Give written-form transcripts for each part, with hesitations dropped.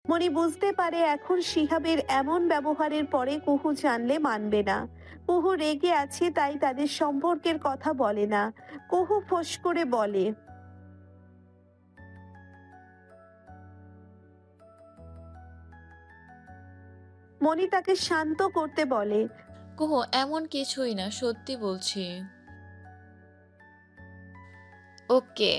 মনি বুঝতে পারে এখন শিহাবের এমন ব্যবহারের পরে কুহু জানলে মানবে না। কুহু রেগে আছে তাই তাদের সম্পর্কের কথা বলে না। কুহু ফোঁস করে বলে, মনি তাকে শান্ত করতে বলে, কুহু, এমন কিছুই না, সত্যি বলছি। ওকে।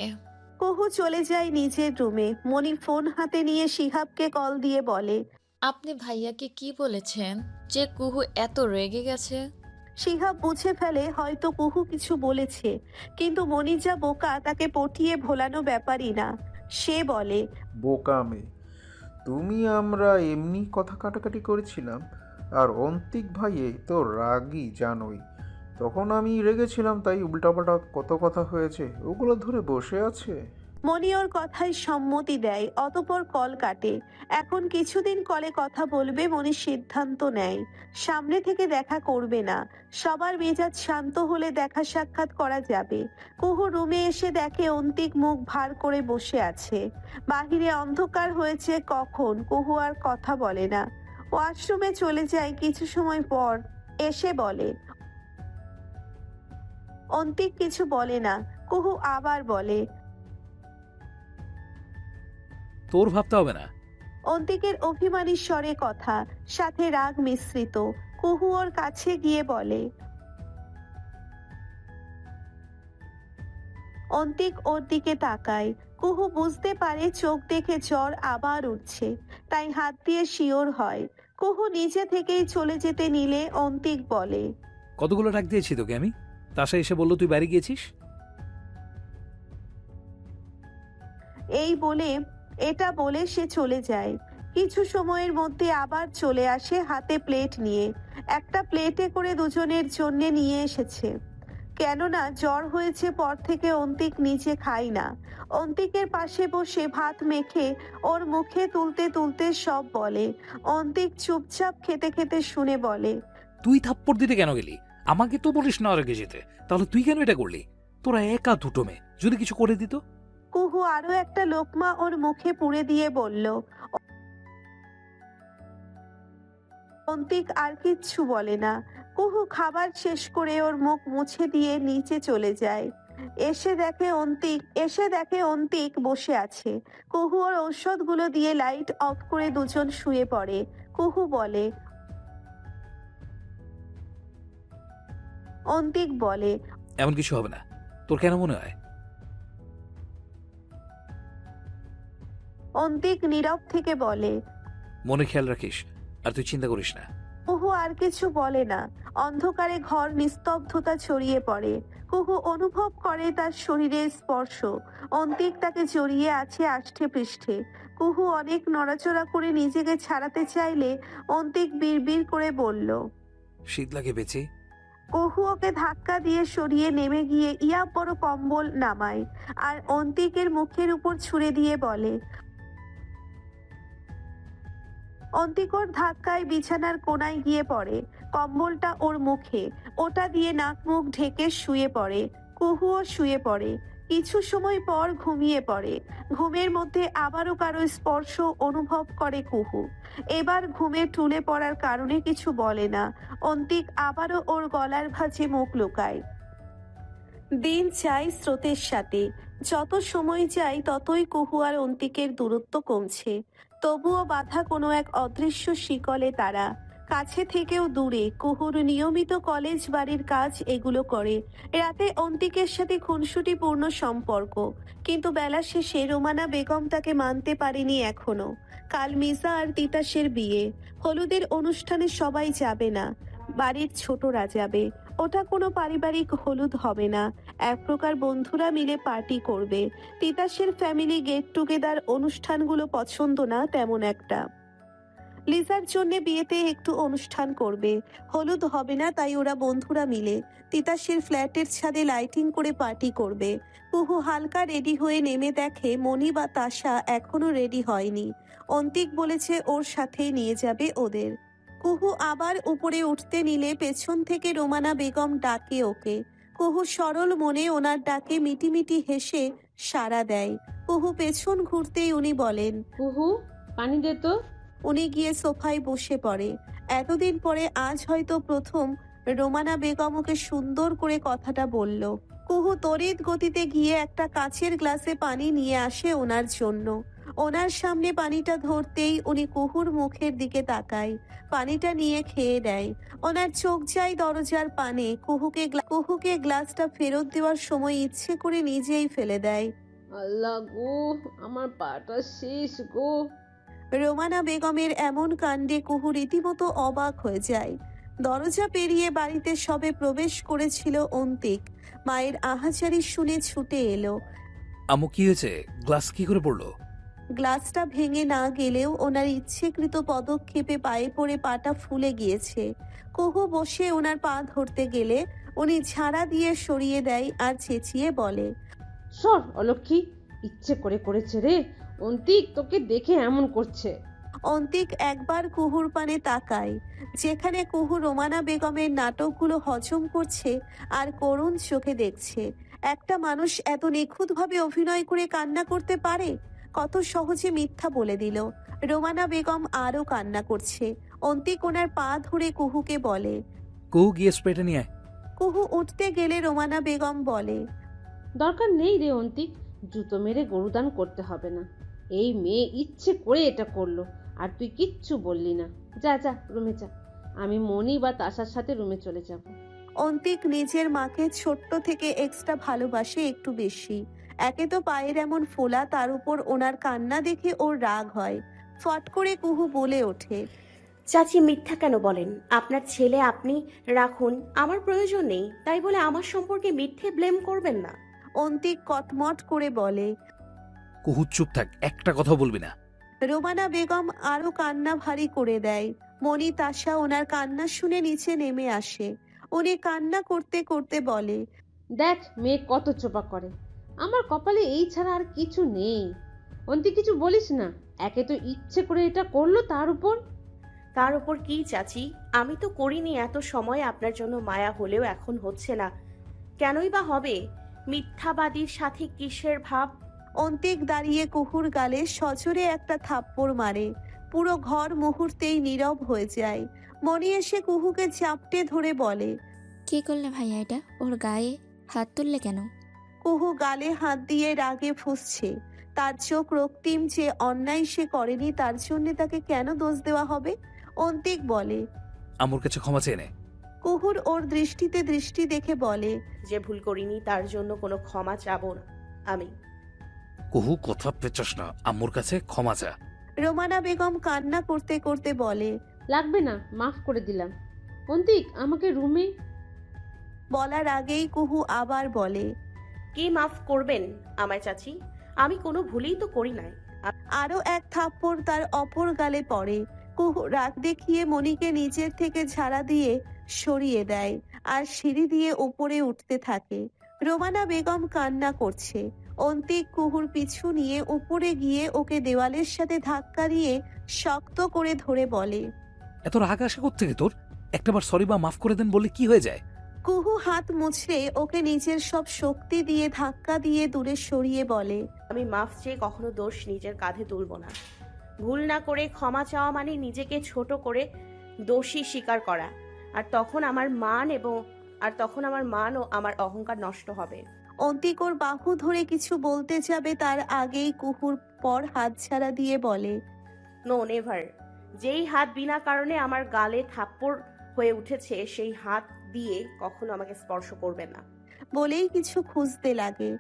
কুহু চলে যায় নিজের রুমে। মনি ফোন হাতে নিয়ে শিহাবকে কল দিয়ে বলে, আপনি ভাইয়াকে কি বলেছেন যে কুহু এত রেগে গেছে? শিহাব বুঝে ফেলে হয়তো কুহু কিছু বলেছে, কিন্তু মনি যা বোকা তাকে পটিয়ে ভোলানো ব্যাপারই না। সে বলে, বোকা মেয়ে তুমি। আমরা এমনি কথা কাটাকাটি করেছিলাম। আর অন্তিক ভাইয়ে তো রাগী জানোই। তখন আমি রেগেছিলাম তাই উল্টাপাল্টা কত কথা হয়েছে, ওগুলো ধরে বসে আছে। মনি ওর কথায় সম্মতি দেয়, অতঃপর কল কাটে। এখন কিছুদিন কলে কথা বলবে মনি সিদ্ধান্ত নেয়। সামনে থেকে দেখা করবে না। সবার মেজাজ শান্ত হলে দেখা সাক্ষাৎ করা যাবে। কুহু রুমে এসে দেখে অন্তিক মুখ ভার করে বসে আছে। বাহিরে অন্ধকার হয়েছে কখন, কুহু আর কথা বলে না। ওয়াশরুমে চলে যায়। কিছু সময় পর এসে বলে, অন্তিক কিছু বলে না। কুহু আবার বলে, তোর ভাবতে হবে না। অন্তিকের অভিমানী স্বরে কথা, সাথে রাগ মিশ্রিত। কুহু ওর কাছে গিয়ে বলে, অন্তিক ওর দিকে তাকায়। কুহু বুঝতে পারে চোখ দেখে জ্বর আবার উঠছে, তাই হাত দিয়ে শিওর হয়। কুহু নিচে থেকেই চলে যেতে নিলে অন্তিক বলে, কতগুলো ডাক দিয়েছি তোকে আমি। তাসা এসে বললো তুই বাড়ি গিয়েছিস। এই বলে এটা বলে সে চলে যায়। কিছু সময়ের মধ্যে আবার চলে আসে হাতে প্লেট নিয়ে। একটা প্লেটে করে দুজনের জন্য নিয়ে এসেছে। কেননা জ্বর হয়েছে পর থেকে অন্তিক নিজে খায় না। অন্তিকের পাশে বসে ভাত মেখে ওর মুখে তুলতে তুলতে সব বলে। অন্তিক চুপচাপ খেতে খেতে শুনে বলে, তুই থাপ্পড় দিতে কেন গেলি? আমাকে তো বলিস না রেখে যেতে, তাহলে তুই কেন এটা করলি? তোরা একা দুটো মেয়ে, যদি কিছু করে দিত। কুহু আরো একটা লোকমা ওর মুখে পুড়ে দিয়ে বলল। অন্তিক আর কিচ্ছু বলে না। কুহু খাবার শেষ করে ওর মুখ মুছে দিয়ে নিচে চলে যায়। এসে দেখে অন্তিক বসে আছে। কুহু ওর ঔষধগুলো দিয়ে লাইট অফ করে দুজন শুয়ে পড়ে। কুহু বলে, অন্তিক বলে, এমন কিছু হবে না। তোর কেন মনে হয়? অন্তিক নীরব থেকে বলে, মনে খেয়াল রাখিস, আর তুই চিন্তা করিস না। কুহু আর কিছু বলে না। অন্ধকারে ঘর নিস্তব্ধতা ছড়িয়ে পড়ে। কুহু অনুভব করে তার শরীরের স্পর্শ। অন্তিক তাকে জড়িয়ে আছে আষ্ঠে পৃষ্ঠে। কুহু অনেক নড়াচড়া করে নিজেকে ছাড়াতে চাইলে অন্তিক বিড়বিড় করে বলল। শীত লাগে বেঁচে। কুহু ওকে ধাক্কা দিয়ে সরিয়ে নেমে গিয়ে ইয়া বড় কম্বল নামায় আর অন্তিকের মুখের উপর ছুঁড়ে দিয়ে বলে। অন্তিক ওর ধাক্কায় বিছানার কোনায় গিয়ে পড়ে। কম্বলটা ওর মুখে, ওটা দিয়ে নাক মুখ ঢেকে শুয়ে পড়ে। কুহুও শুয়ে পড়ে। কিছু সময় পর ঘুমিয়ে পড়ে। ঘুমের মধ্যে আবারও কারো স্পর্শ অনুভব করে কুহু। এবার ঘুমে টুলে পড়ার কারণে কিছু বলে না। অন্তিক আবারও ওর গলার ভাঁজে মুখ লুকায়। দিন যায় স্রোতের সাথে। যত সময় যায় ততই কুহু আর অন্তিকের দূরত্ব কমছে। তবুও বাধা কোনো এক অদৃশ্য শিকলে তারা। কাছে থেকেও দূরে কুহুর নিয়মিত কলেজ বাড়ির কাজ এগুলো করে। রাতে অন্তিকের সাথে খুনসুটিপূর্ণ সম্পর্ক, কিন্তু বেলা শেষে রোমানা বেগম তাকে মানতে পারেনি এখনো। কাল মিজা আর তিতাসের বিয়ে। হলুদের অনুষ্ঠানে সবাই যাবে না, বাড়ির ছোটরা যাবে। ওটা কোনো পারিবারিক হলুদ হবে না, এক প্রকার বন্ধুরা মিলে পার্টি করবে। তিতাসের ফ্যামিলি গেট টুগেদার অনুষ্ঠানগুলো পছন্দ না তেমন একটা। লিজার জন্য বিয়েতে একটু অনুষ্ঠান করবে, হলুদ হবে না, তাই ওরা বন্ধুরা মিলে তিতাসের ফ্ল্যাটের ছাদে লাইটিং করে পার্টি করবে। কুহু হালকা রেডি হয়ে নেমে দেখে মনি বা তাশা এখনো রেডি হয়নি। অন্তিক বলেছে ওর সাথেই নিয়ে যাবে ওদের। কুহু আবার উপরে উঠতে নিলে পেছন থেকে রোমানা বেগম ডাকে ওকে। কুহু সরল মনে ওনার ডাকে মিটিমিটি হেসে সাড়া দেয়। কুহু পেছন ঘুরতেই উনি বলেন, কুহু, পানি দে তো। উনি গিয়ে সোফায় বসে পড়ে। এতদিন পরে আজ হয়তো প্রথম রোমানা বেগম ওকে সুন্দর করে কথাটা বলল। কুহু তড়িৎ গতিতে গিয়ে একটা কাচের গ্লাসে পানি নিয়ে আসে ওনার জন্য। ওনার সামনে পানিটা ধরতেই উনি কুহুর মুখের দিকে তাকায়, পানিটা নিয়ে খেয়ে নেয়। ওনার চোখ যায় দরজার পানে। কুহুকে গ্লাসটা ফেরত দেওয়ার সময় ইচ্ছে করে নিজেই ফেলে দেয়। আল্লাহ গো, আমার পাটা শেষ গো। রোমানা বেগমের এমন কাণ্ডে কুহু রীতিমতো অবাক হয়ে যায়। দরজা পেরিয়ে বাড়িতে সবে প্রবেশ করেছিল অন্তিক। মায়ের আহাজারি শুনে ছুটে এলো। আম্মু কি হয়েছে? গ্লাস কি করে পড়লো? গ্লাসটা ভেঙে না গেলেও ওনার ইচ্ছেকৃত পদক্ষেপে পায়ে পড়ে পাটা ফুলে গিয়েছে। কুহু বসে ওনার পা ধরতে গেলে উনি ঝাড়া দিয়ে সরিয়ে দেয় আর চেঁচিয়ে বলে, সর অলক্ষী, ইচ্ছে করে করেছে রে। অন্তিক তোকে দেখে এমন করছে। অন্তিক একবার কুহুর পানে তাকায়, যেখানে কুহু রোমানা বেগমের নাটকগুলো হজম করছে আর করুণ চোখে দেখছে। একটা মানুষ এত নিখুঁতভাবে অভিনয় করে কান্না করতে পারে? কত সহজে মিথ্যা বলে দিল। রোমানা বেগম আরও কান্না করছে। অন্তিক ওনার পা ধরে কুহুকে বলে। কুহু গিয়ে স্প্রেটা নিয়ে আয়। কুহু উঠতে গেলে রোমানা বেগম বলে, দরকার নেই রে অন্তিক, জুতো মেরে গরুদান করতে হবে না। এই মেয়ে ইচ্ছে করে এটা করলো, আর তুই কিচ্ছু বললি না। যা যা রুমে যা, আমি মনি বা তাসার সাথে রুমে চলে যাব। অন্তিক নিজের মাকে ছোট্ট থেকে এক্সট্রা ভালোবাসে একটু বেশি। একে তো পায়ের এমন ফোলা, তার উপর ওনার কান্না দেখে ওর রাগ হয়। ফট করে কুহু বলে ওঠে, চাচি মিথ্যা কেন বলেন? আপনার ছেলে আপনি রাখুন, আমার প্রয়োজন নেই তাই বলে আমার সম্পর্কে মিথ্যে ব্লেম করবেন না। অন্তিক কটমট করে বলে। কুহু চুপ থাক, একটা কথা বলবি না। রোমানা বেগম আরো কান্না ভারী করে দেয়। মনি তাসা ওনার কান্না শুনে নিচে নেমে আসে। উনি কান্না করতে করতে বলে, দেখ মেয়ে কত চোপা করে। আমার কপালে এই ছাড়া আর কিছু নেই। অন্তিক কিছু বলিস না, একে তো ইচ্ছে করে এটা করলো, তার উপর কি চাচি? আমি তো করিনি। এত সময় আপনার জন্য মায়া হলেও এখন হচ্ছে না, কেনই বা হবে? মিথ্যাবাদীর সাথে কিসের ভাব? অন্তিক দাঁড়িয়ে কুহুর গালে সজোরে একটা থাপ্পড় মারে। পুরো ঘর মুহূর্তেই নীরব হয়ে যায়। মনি এসে কুহুকে চাপটে ধরে বলে, কি করলে ভাইয়া এটা? ওর গায়ে হাত তুললে কেন? কুহু গালে হাত দিয়ে রাগে ফুঁসছে। তার চোখ রক্তিম, যে অন্যায় সে করেনি তার জন্য তাকে কেন দোষ দেওয়া হবে? অন্তিক বলে। আম্মুর কাছে ক্ষমা চেয়ে নে। কুহুর ওর দৃষ্টিতে দৃষ্টি দেখে বলে, যে ভুল করিনি তার জন্য কোনো ক্ষমা চাবো না আমি। কুহু কথা পেছাস না, আম্মুর কাছে ক্ষমা চা। রোমানা বেগম কান্না করতে করতে বলে, লাগবে না, মাফ করে দিলাম। অন্তিক আমাকে রুমে। বলার আগেই কুহু আবার বলে, কি মাফ করবেন আমায় চাচি? আমি কোনো ভুলই তো করি নাই। আরো এক থাপ্পড় তার অপর গালে পড়ে। কুহু রাগ দেখিয়ে মনিকে নিচের থেকে ঝাড়া দিয়ে সরিয়ে দেয় আর সিঁড়ি দিয়ে উপরে উঠতে থাকে। রোমানা বেগম কান্না করছে। অন্তিক কুহুর পিছু নিয়ে উপরে গিয়ে ওকে দেওয়ালের সাথে ধাক্কা দিয়ে শক্ত করে ধরে বলে, এত রাগ আসে কোত্থেকে তোর? একটাবার সরি বা মাফ করে দেন বলে কি হয়ে যায়? কুহু হাত মুছড়ে ওকে নিজের সব শক্তি দিয়ে ধাক্কা দিয়ে দূরে সরিয়ে বলে, আমি মাফ চেয়ে কখনো দোষ নিজের কাঁধে তুলব না। ভুল না করে ক্ষমা চাওয়া মানে নিজেকে ছোট করে দোষী স্বীকার করা। আর তখন আমার মান ও আমার অহংকার নষ্ট হবে। অন্তিক ওর বাহু ধরে কিছু বলতে যাবে, তার আগেই কুহুর পর হাত ছাড়া দিয়ে বলে, নো নেভার। যেই হাত বিনা কারণে আমার গালে থাপ্পড় হয়ে উঠেছে সেই হাত দিয়ে কখনো আমাকে স্পর্শ করবে না। বলেই কিছু খুঁজতে লাগে।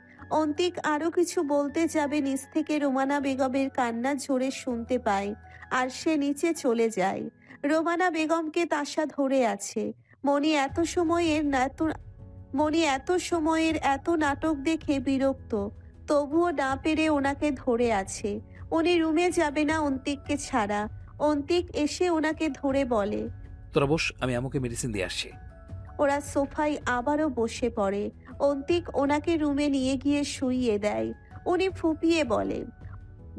অন্তিক আরো কিছু বলতে যাবে, নিচ থেকে রোমানা বেগমের কান্না ঝরে শুনতে পায় আর সে নিচে চলে যায়। রোমানা বেগমকে তাসা ধরে আছে। মনি এত সময়ের এত নাটক দেখে বিরক্ত, তবুও না পেরে ওনাকে ধরে আছে। উনি রুমে যাবে না অন্তিককে ছাড়া। অন্তিক এসে ওনাকে ধরে বলে, তোরা বস, আমি আম্মুকে মেডিসিন দিয়ে আসছি। ওরা সোফায় আবারও বসে পড়ে। অন্তিক ওনাকে রুমে নিয়ে গিয়ে শুইয়ে দেয়। উনি ফুপিয়ে বলে,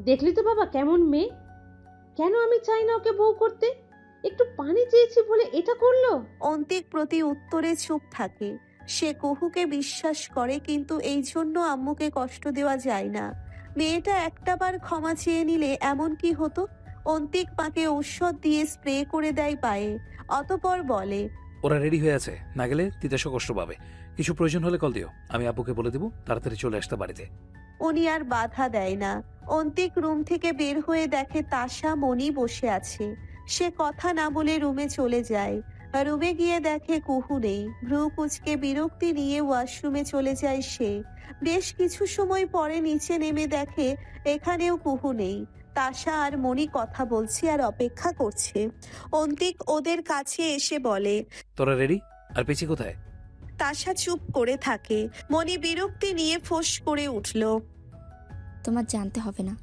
দেখলি তো বাবা কেমন মেয়ে। কেন আমি চাই না ওকে বউ করতে? একটু পানি চেয়েছি বলে এটা করলো। অন্তিক প্রতি উত্তরে চুপ থাকে। সে কুহুকে বিশ্বাস করে, কিন্তু এই জন্য আম্মুকে কষ্ট দেওয়া যায় না। মেয়েটা একটাবার ক্ষমা চেয়ে নিলে এমন কি হতো? অন্তিক মাকে ঔষধ দিয়ে স্প্রে করে দেয় পায়ে, অতপর বলে, ওরা রেডি হয়ে আছে, না গেলে তিতাসও কষ্ট পাবে। কিছু প্রয়োজন হলে কল দিও, আমি আব্বুকে বলে দেবো তাড়াতাড়ি চলে আসতে বাড়িতে। উনি আর বাধা দেয় না। অন্তিক রুম থেকে বের হয়ে দেখে তাশা মনি বসে আছে। সে কথা না বলে রুমে চলে যায়। রুমে গিয়ে দেখে কুহু নেই। ভ্রু কুচকে বিরক্তি নিয়ে ওয়াশরুমে চলে যায় সে। বেশ কিছু সময় পরে নিচে নেমে দেখে এখানেও কুহু নেই। তাশা আর মনি কথা বলছে আর অপেক্ষা করছে। অন্তিক ওদের কাছে এসে বলে, তোরা রেডি? আর পেছি কোথায়? তাশা চুপ করে থাকে। মনি বিরক্তি নিয়ে ফোঁস করে উঠল। তোমার জানতে হবে না।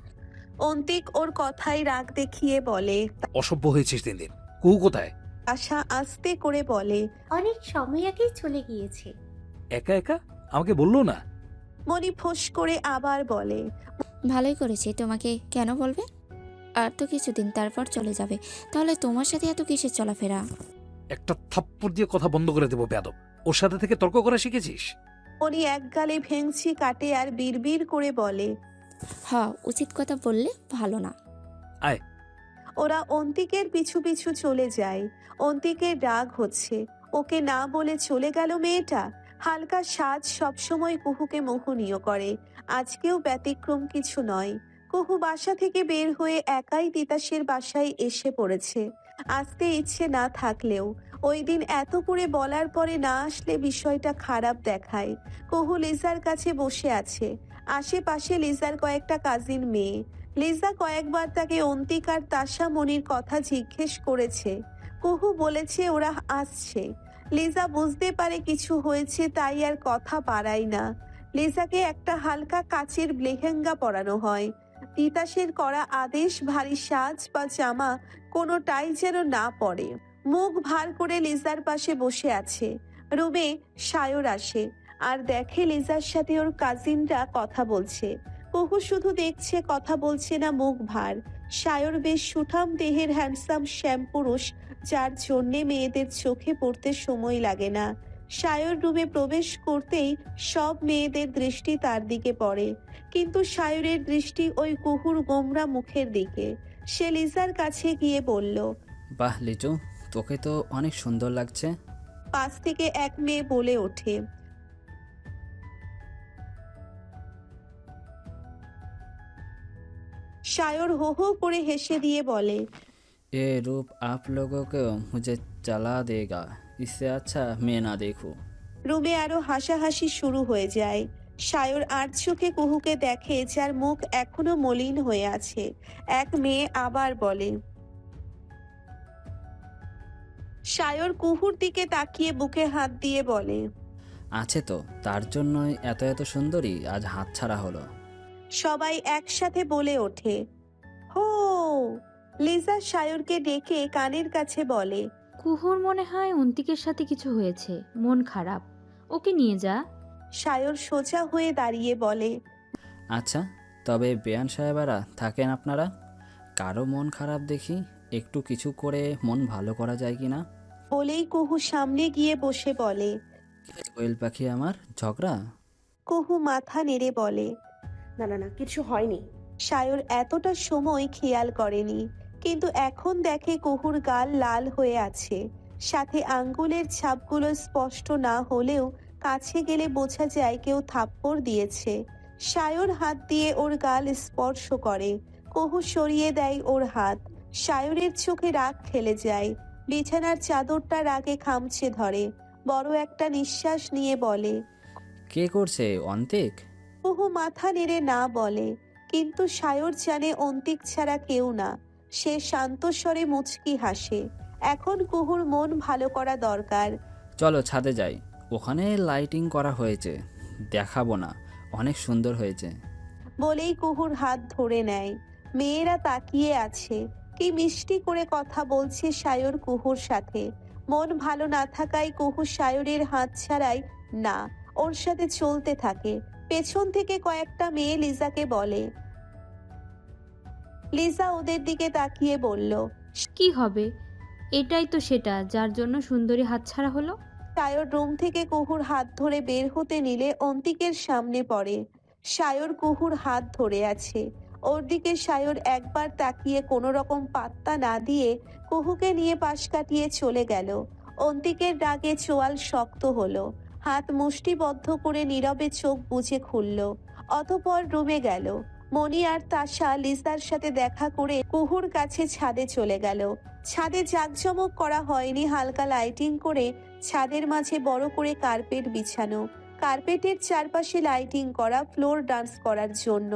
অন্তিক ওর কথায় রাগ দেখিয়ে বলে, অসভ্য হয়েছিস দিন দিন। কুহু কোথায়? আশা আস্তে করে বলে, অনেক সময় আগেই চলে গিয়েছে। একা একা আমাকে বললো না? মনি ফোঁস করে আবার বলে, ভালোই করেছি, তোমাকে কেন বলবে? আর তো কিছুদিন তারপর চলে যাবে, তাহলে তোমার সাথে এত কিসের চলাফেরা? একটা থাপ্পড় দিয়ে কথা বন্ধ করে দেবো বেয়াদব। ওর সাথে থেকে তর্ক করা শিখেছিস? মনি এক গালে ভেঙচি কাটে আর বিড়বিড় করে বলে, উচিত কথা বললে ভালো না। আয়। ওরা অন্তিকের পিছু পিছু চলে যায়। অন্তিকের রাগ হচ্ছে, ওকে না বলে চলে গেল মেয়েটা। হালকা সাজ সবসময় কুহুকে মোহনীয় করে, আজকেও ব্যতিক্রম কিছু নয়। কুহু বাসা থেকে বের হয়ে একাই তিতাসের বাসায় এসে পড়েছে। আসতে ইচ্ছে না থাকলেও ওই দিন এত করে বলার পরে না আসলে বিষয়টা খারাপ দেখায়। কুহু লিজার কাছে বসে আছে। আশেপাশে লিজার কয়েকটা কাজিন মেয়ে। লিজা কয়েকবার তাকে অন্তিক আর তাশা মনির কথা জিজ্ঞেস করেছে। কুহু বলেছে ওরা আসছে। লিজা বুঝতে পারে কিছু হয়েছে, তাই আর কথা বাড়ায় না। লিজাকে একটা হালকা কাচের লেহেঙ্গা পরানো হয়। তিতাসের করা আদেশ ভারী সাজ বা জামা কোনোটাই যেন না পড়ে। মুখ ভার করে লিজার পাশে বসে আছে। রুমে সায়র আসে আর দেখে লিজার সাথে ওর কাজিনরা কথা বলছে। কুহু শুধু দেখছে, কথা বলছে না, মুখ ভার। সায়র বেশ সুঠাম দেহের হ্যান্ডসাম শ্যাম পুরুষ, যার জন্যে মেয়েদের চোখে পড়তে সময় লাগে না। সায়র রুমে প্রবেশ করতেই সব মেয়েদের দৃষ্টি তার দিকে পড়ে, কিন্তু সায়রের দৃষ্টি ওই কুহুর গোমরা মুখের দিকে। সে লিজার কাছে গিয়ে বলল, বাহ লিচু, তোকে তো অনেক সুন্দর লাগছে। পাশ থেকে এক মেয়ে বলে ওঠে, সায়র হো হো করে হেসে দিয়ে বলে, ये रूप आप लोगों को मुझे चला देगा, इससे अच्छा मैं ना देखूं। রুমে আরো হাসাহাসি শুরু হয়ে যায়। সায়র আর চোখে কুহুকে দেখে, যার মুখ এখনো মলিন হয়ে আছে। এক মেয়ে আবার বলে, সায়র কুহুর দিকে তাকিয়ে বুকে হাত দিয়ে বলে, আছে তো, তার জন্যই এত এত সুন্দরী আজ হাতছাড়া হলো। সবাই একসাথে বলে ওঠে, হো। লিজা সায়রকে ডেকে কানের কাছে বলে, কুহুর মনে হয় অন্তিকের সাথে কিছু হয়েছে, মন খারাপ, ওকে নিয়ে যা। সায়র সোজা হয়ে দাঁড়িয়ে বলে, আচ্ছা, তবে বেয়ান সাহেবেরা থাকেন আপনারা, কারো মন খারাপ দেখি একটু কিছু করে মন ভালো করা যায় কি না? বলেই কুহু সামনে গিয়ে বসে বলে, কোয়েল পাখি আমার, ঝগড়া? কুহু মাথা নেড়ে বলে, না না না, কিছু হয়নি। সায়র এতটা সময় খেয়াল করেনি, কিন্তু এখন দেখে কুহুর গাল লাল হয়ে আছে, সাথে আঙ্গুলের ছাপগুলো স্পষ্ট না হলেও কাছে গেলে বোঝা যায় কেউ থাপ্পড় দিয়েছে। সায়র হাত দিয়ে ওর গাল স্পর্শ করে। কুহু সরিয়ে দেয় ওর হাত। সায়রের চোখে রাগ খেলে যায়। বিছানার চাদরটা রাগে খামচে ধরে। বড় একটা নিঃশ্বাস নিয়ে বলে, কে করছে, অন্তিক? কুহু মাথা নেড়ে না বলে, কিন্তু সায়র জানে অন্তিক ছাড়া কেউ না। সে শান্ত স্বরে মুচকি হাসে। এখন কুহুর মন ভালো করা দরকার। চলো ছাদে যাই, ওখানে লাইটিং করা হয়েছে, দেখাবো না, অনেক সুন্দর হয়েছে। বলেই কুহুর হাত ধরে নেয়। মেয়েরা তাকিয়ে আছে, কি মিষ্টি করে কথা বলছে সায়র কুহুর সাথে। মন ভালো না থাকায় কুহু সায়রের হাত ছাড়াই না, ওর সাথে চলতে থাকে। পেছন থেকে কয়েকটা মেয়ে লিজাকে বলে। লিজা ওদের দিকে তাকিয়ে বলল, কি হবে? এটাই তো সেটা যার জন্য সুন্দরী হাতছাড়া হলো। সায়র রুম থেকে কুহুর হাত ধরে বের হতে নিলে অন্তিকের সামনে পড়ে। সায়র কুহুর হাত ধরে আছে। ওর দিকে সায়র একবার তাকিয়ে কোনো রকম পাত্তা না দিয়ে কুহুকে নিয়ে পাশ কাটিয়ে চলে গেল। অন্তিকের রাগে চোয়াল শক্ত হলো, হাত মুষ্টিবদ্ধ করে নীরবে চোখ বুজে খুলল। অতঃপর রুমে গেল। মনি আর তাশা লিসার সাথে দেখা করে কুহুর কাছে ছাদে চলে গেল। ছাদে জাঁকজমক করা হয়নি, হালকা লাইটিং করে ছাদের মাঝে বড় করে কার্পেট বিছানো, কার্পেটের চারপাশে লাইটিং করা, ফ্লোর ডান্স করার জন্য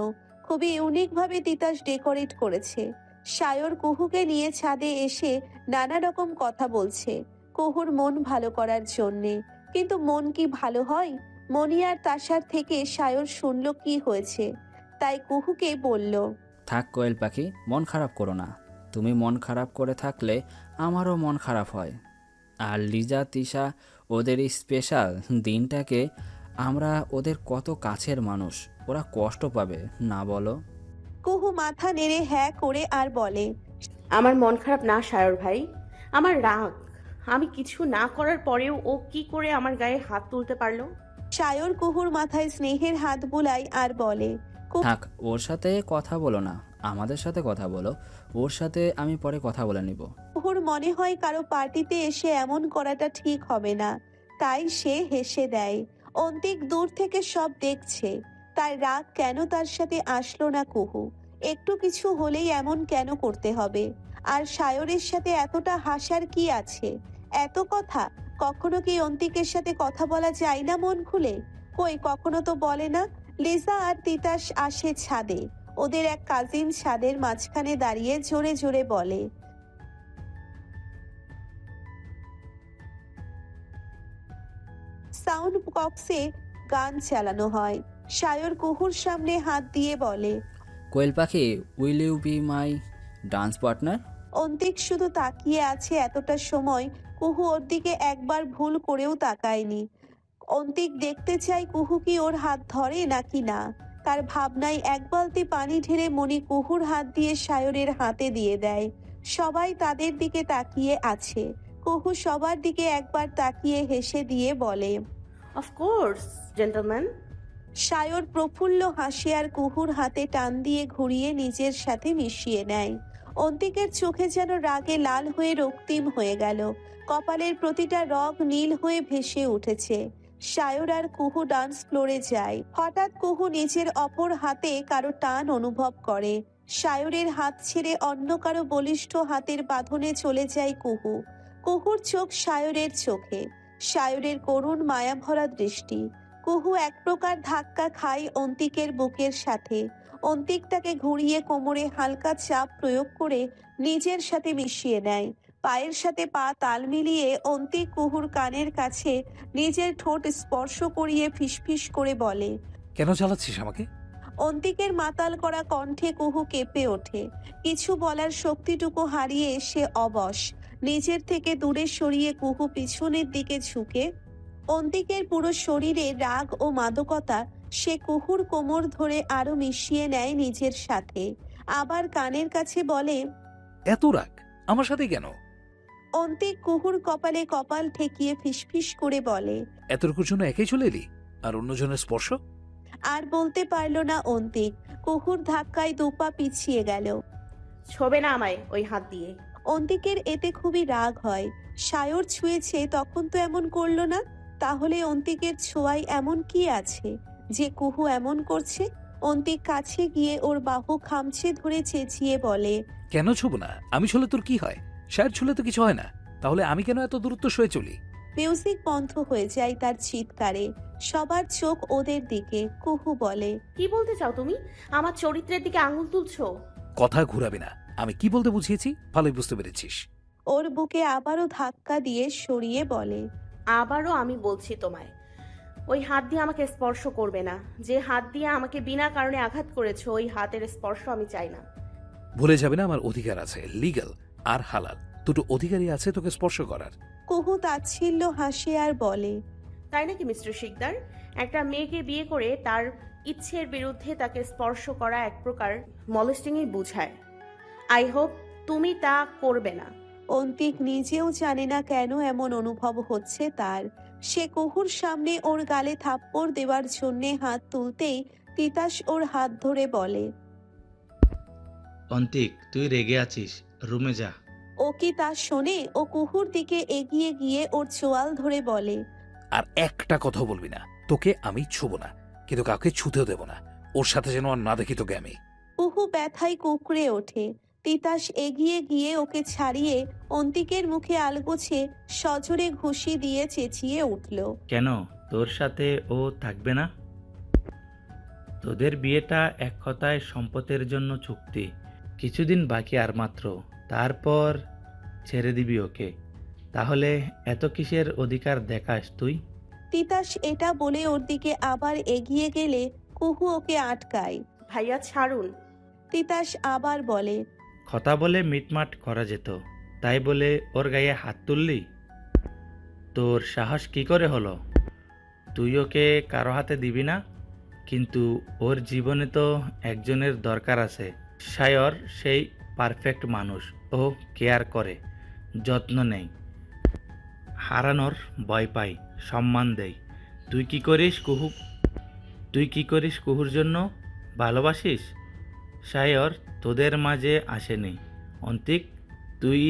খুবই ইউনিক ভাবে তিতাস ডেকোরেট করেছে। সায়র কুহুকে নিয়ে ছাদে এসে নানা রকম কথা বলছে কুহুর মন ভালো করার জন্যে, কিন্তু মন কি ভালো হয়? মনি আর তাশার থেকে সায়র শুনল কি হয়েছে, তাই কুহুকে বলল, থাক কোয়েল পাখি, মন খারাপ করো না। তুমি মন খারাপ করে থাকলে আমারও মন খারাপ হয়। আর লিজা তিশা ওদের এই স্পেশাল দিনটাকে আমরা ওদের কত কাছের মানুষ, ওরা কষ্ট পাবে না বলো? কুহু মাথা নেড়ে হ্যাঁ করে আর বলে, আমার মন খারাপ না সায়র ভাই, আমার রাগ। আমি কিছু না করার পরেও ও কি করে আমার গায়ে হাত তুলতে পারলো? সায়র কুহুর মাথায় স্নেহের হাত বুলায় আর বলে, থাক, ওর সাথে কথা বলো না, আমাদের সাথে কথা বলো। ওর সাথে আমি পরে কথা বলে নিব। কুহুর মনে হয় কারো পার্টিতে এসে এমন করাটা ঠিক হবে না, তাই সে হেসে দেয়। অন্তিক দূর থেকে সব দেখছে, তার রাগ কেন তার সাথে আসলো না কুহু, একটু কিছু হলেই এমন কেন করতে হবে? আর সায়রের সাথে এতটা হাসার কি আছে? এত কথা কখনো কি অন্তিকের সাথে কথা বলা যায় না মন খুলে? কই, কখনো তো বলে না। লিজা আর তিতাস আসে ছাদে, ওদের এক কাজিন ছাদের মাঝখানে দাঁড়িয়ে জোরে জোরে বলে, সাউন্ড বক্সে গান চালানো হয়। সায়র কুহুর সামনে হাত দিয়ে বলে, কোয়েল পাখি, will you be my dance partner? Antik শুধু তাকিয়ে আছে এতটা সময়, কুহু ওর দিকে একবার ভুল করেও তাকায়নি। অন্তিক দেখতে চায় কুহু কি ওর হাত ধরে নাকি না। তার ভাবনায় এক বালতি পানি ঢেলে মনি কুহুর হাত দিয়ে সায়রের হাতে দিয়ে দেয়। সবাই তাদের দিকে তাকিয়ে আছে। কুহু সবার দিকে একবার তাকিয়ে হেসে দিয়ে বলে, অফকোর্স জেন্টলম্যান। সায়র প্রফুল্ল হাসি আর কুহুর হাতে টান দিয়ে ঘুরিয়ে নিজের সাথে মিশিয়ে নেয়। অন্তিকের চোখে যেন রাগে লাল হয়ে রক্তিম হয়ে গেল, কপালের প্রতিটা রগ নীল হয়ে ভেসে উঠেছে। সায়র আর কুহু ডান্স ফ্লোরে যায়। হঠাৎ কুহু নিজের অপর হাতে কারো টান অনুভব করে। সায়রের হাত ছেড়ে অন্য কারো বলিষ্ঠ হাতের বাঁধনে চলে যায় কুহু। কুহুর চোখ সায়রের চোখে, সায়রের করুণ মায়াভরা দৃষ্টি। কুহু এক প্রকার ধাক্কা খায় অন্তিকের বুকের সাথে। অন্তিক তাকে ঘুরিয়ে কোমরে হালকা চাপ প্রয়োগ করে নিজের সাথে মিশিয়ে নেয়। পায়ের সাথে পা তাল মিলিয়ে অন্তিক কুহুর কানের কাছে নিজের ঠোঁট স্পর্শ করিয়ে ফিসফিস করে বলে, কেন চালাচ্ছিস আমাকে? অন্তিকের মাতাল করা কণ্ঠে কুহু কেঁপে ওঠে। কিছু বলার শক্তিটুকু হারিয়ে সে অবশ। নিজের থেকে দূরে সরিয়ে কুহু পিছনের দিকে ঝুঁকে, অন্তিকের পুরো শরীরে রাগ ও মাদকতা। সে কুহুর কোমর ধরে আরো মিশিয়ে নেয় নিজের সাথে, আবার কানের কাছে বলে, এত রাগ আমার সাথে কেন? অন্তিক কুহুর কপালে কপাল ঠেকিয়ে ফিসফিস করে বলে, এতটুকুর জন্য একাই চলে এলি? আর অন্যজনের স্পর্শ? আর বলতে পারল না অন্তিক। কুহুর ধাক্কায় দুপা পিছিয়ে গেল। ছোবে না আমায় ওই হাত দিয়ে। অন্তিকের এতে খুবই রাগ হয়। সায়র ছুঁয়েছে তখন তো এমন করলো না, তাহলে অন্তিকের ছোঁয়ায় এমন কি আছে যে কুহু এমন করছে? অন্তিক কাছে গিয়ে ওর বাহু খামছে ধরে চেঁচিয়ে বলে, কেন ছুব না? আমি ছুলে তোর কি হয়? শায়ের ছুলে তো কিছু হয় না, তাহলে আমি কেন এত দূরত্ব সয়ে চলি? মিউজিক বন্ধ হয়ে যায় তার চিৎকারে। সবার চোখ ওদের দিকে। কুহু বলে, কি বলতে চাও তুমি? আমার চরিত্রের দিকে আঙুল তুলছো? কথা ঘুরাবি না। আমি কি বলতে বুঝিয়েছি ভালোই বুঝতে পেরেছিস। ওর বুকে আবারও ধাক্কা দিয়ে সরিয়ে বলে, আবারও আমি বলছি তোমায়, ওই হাত দিয়ে আমাকে স্পর্শ করবে না। যে হাত দিয়ে আমাকে বিনা কারণে আঘাত করেছো, ওই হাতের স্পর্শ আমি চাই না। ভুলে যাবে না আমার অধিকার আছে, লিগ্যাল আর হালাল দুটো অধিকারই আছে তোকে স্পর্শ করার। কুহু তাচ্ছিল্য হাসে আর বলে, তাই নাকি মিস্টার শিকদার? একটা মেয়েকে বিয়ে করে তার ইচ্ছের বিরুদ্ধে তাকে স্পর্শ করা এক প্রকার মলেস্টিংই বোঝায়। আই হোপ তুমি তা করবে না। অন্তিক নিজেও জানে না কেন এমন অনুভব হচ্ছে তার। সে কুহুর সামনে ওর গালে থাপ্পড় দেওয়ার জন্যে হাত তুলতেই তিতাস ওর হাত ধরে বলে, অন্তিক, তুই রেগে আছিস, রুমে যা। ও কি তা শোনে? ও কুহুর দিকে এগিয়ে গিয়ে ওর চোয়াল ধরে বলে, আর একটা কথা বলবি না, তোকে আমি ছুবো না, কিন্তু কাউকে ছুতেও দেবো না। ওর সাথে যেন আর না দেখি তোকে আমি। কুহু ব্যথায় কুকড়ে ওঠে। তিতাস এগিয়ে গিয়ে ওকে ছাড়িয়ে অন্তিকের মুখে আলগোছে সজোরে ঘুষি দিয়ে চেঁচিয়ে উঠল, কেন, তোর সাথে ও থাকবে না? তোদের বিয়েটা এক কথায় সম্পদের জন্য চুক্তি। কিছুদিন বাকি আর মাত্র, তারপর ছেড়ে দিবি ওকে। তাহলে এত কিসের অধিকার দেখাস তুই? তিতাস এটা বলে ওর দিকে আবার এগিয়ে গেলে কুহু ওকে আটকায়। ভাইয়া ছাড়ুন। তিতাস আবার বলে, কথা বলে মিটমাট করা যেত, তাই বলে ওর গায়ে হাত তুললি? তোর সাহস কি করে হলো? তুই ওকে কারো হাতে দিবি না? কিন্তু ওর জীবনে তো একজনের দরকার আছে। সায়র সেই পারফেক্ট মানুষ, ও কেয়ার করে, যত্ন নেয়, হারানোর ভয় পাই, সম্মান দেয়। তুই কি করিস কুহু? তুই কি করিস কুহুর জন্য? ভালোবাসিস? সায়র তোদের মাঝে আসেনি, অন্তিক তুই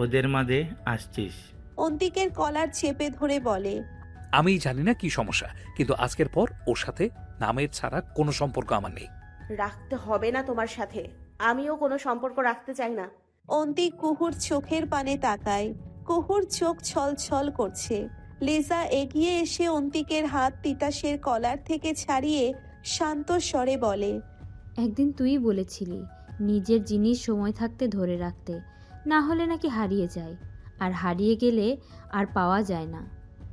ওদের মাঝে আসছিস। অন্তিকের কলার চেপে ধরে বলে, আমি জানি না কি সমস্যা, কিন্তু আজকের পর ওর সাথে নামের ছাড়া কোনো সম্পর্ক আমার নেই। রাখতে হবে না তোমার সাথে, আমিও কোনো সম্পর্ক রাখতে চাই না। অন্তিক কুহুর চোখের পানে তাকায়। কুহুর চোখ ছলছল করছে। লিজা এগিয়ে এসে অন্তিকের হাত তিতাসের কলার থেকে ছাড়িয়ে শান্ত স্বরে বলে, একদিন তুই বলেছিলি নিজের জিনিস সময় থাকতে ধরে রাখতে, না হলে নাকি হারিয়ে যায়, আর হারিয়ে গেলে আর পাওয়া যায় না।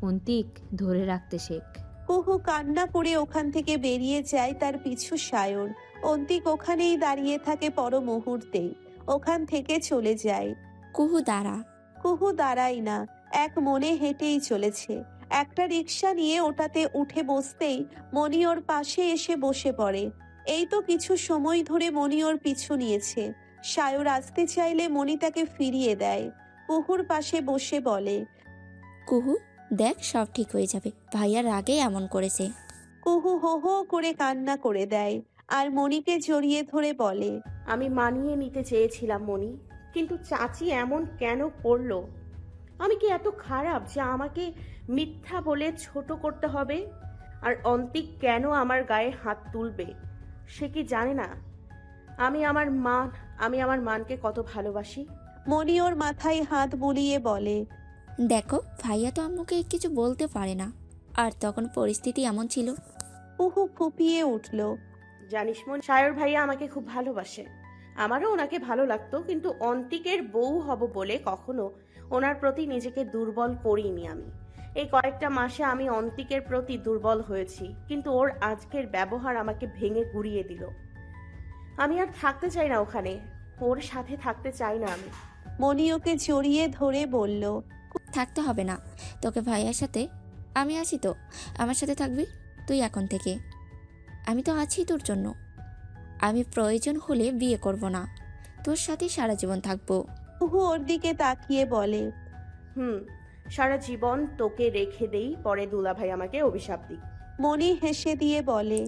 অন্তিক, ধরে রাখতে শেখ। কুহু কান্না করে ওখান থেকে বেরিয়ে যায়, তার পিছু সায়র। অন্তিক ওখানেই দাঁড়িয়ে থাকে পর মুহূর্তেই, ওখান থেকে চলে যায়। কুহু দাঁড়া। কুহু দাঁড়ায় না, এক মনে হেঁটেই চলেছে। একটা রিক্সা নিয়ে ওটাতে উঠে বসতেই মনি ওর পাশে এসে বসে পড়ে। এই তো কিছু সময় ধরে মনি ওর পিছু নিয়েছে। সায়র আসতে চাইলে মনি তাকে ফিরিয়ে দেয়। কুহুর পাশে বসে বলে, কুহু, দেখ সব ঠিক হয়ে যাবে, ভাইয়ার রাগে এমন করেছে। কুহু হো হো করে কান্না করে দেয় আর মনিকে জড়িয়ে ধরে বলে, আমি মানিয়ে নিতে চেয়েছিলাম মনি, কিন্তু চাচি এমন কেন করলো? আমি কি এত খারাপ যে আমাকে মিথ্যা বলে ছোট করতে হবে? আর অন্তিক কেন আমার গায়ে হাত তুলবে? সে কি জানে না আমি আমার মানকে কত ভালোবাসি? মনি ওর মাথায় হাত বুলিয়ে বলে, দেখো, ভাইয়া তো আম্মুকে কিছু বলতে পারে না, আর তখন পরিস্থিতি এমন ছিল। কুহু ফুপিয়ে উঠল। জানিস মন, সায়র ভাইয়া আমাকে খুব ভালোবাসে, আমারও ওনাকে ভালো লাগতো, কিন্তু অন্তিকের বউ হব বলে কখনো ওনার প্রতি নিজেকে দুর্বল করিনি আমি। এই কয়েকটা মাসে আমি অন্তিকের প্রতি দুর্বল হয়েছি, কিন্তু ওর আজকের ব্যবহার আমাকে ভেঙে গুড়িয়ে দিল। আমি আর থাকতে চাই না ওখানে, ওর সাথে থাকতে চাই না আমি। মনি ওকে জড়িয়ে ধরে বলল, থাকতে হবে না তোকে ভাইয়ার সাথে, আমি আছি তো, আমার সাথে থাকবি তুই এখন থেকে। আমি তো আছি তোর জন্য। আমি প্রয়োজন হলে বিয়ে করব না, তোর সাথে সারা জীবন থাকবো। কুহু ওর দিকে তাকিয়ে বলে, সারা জীবন তোকে রেখে দেই, পরে দুলাভাই আমাকে অভিশাপ দিই। মনি হেসে দিয়ে বলে,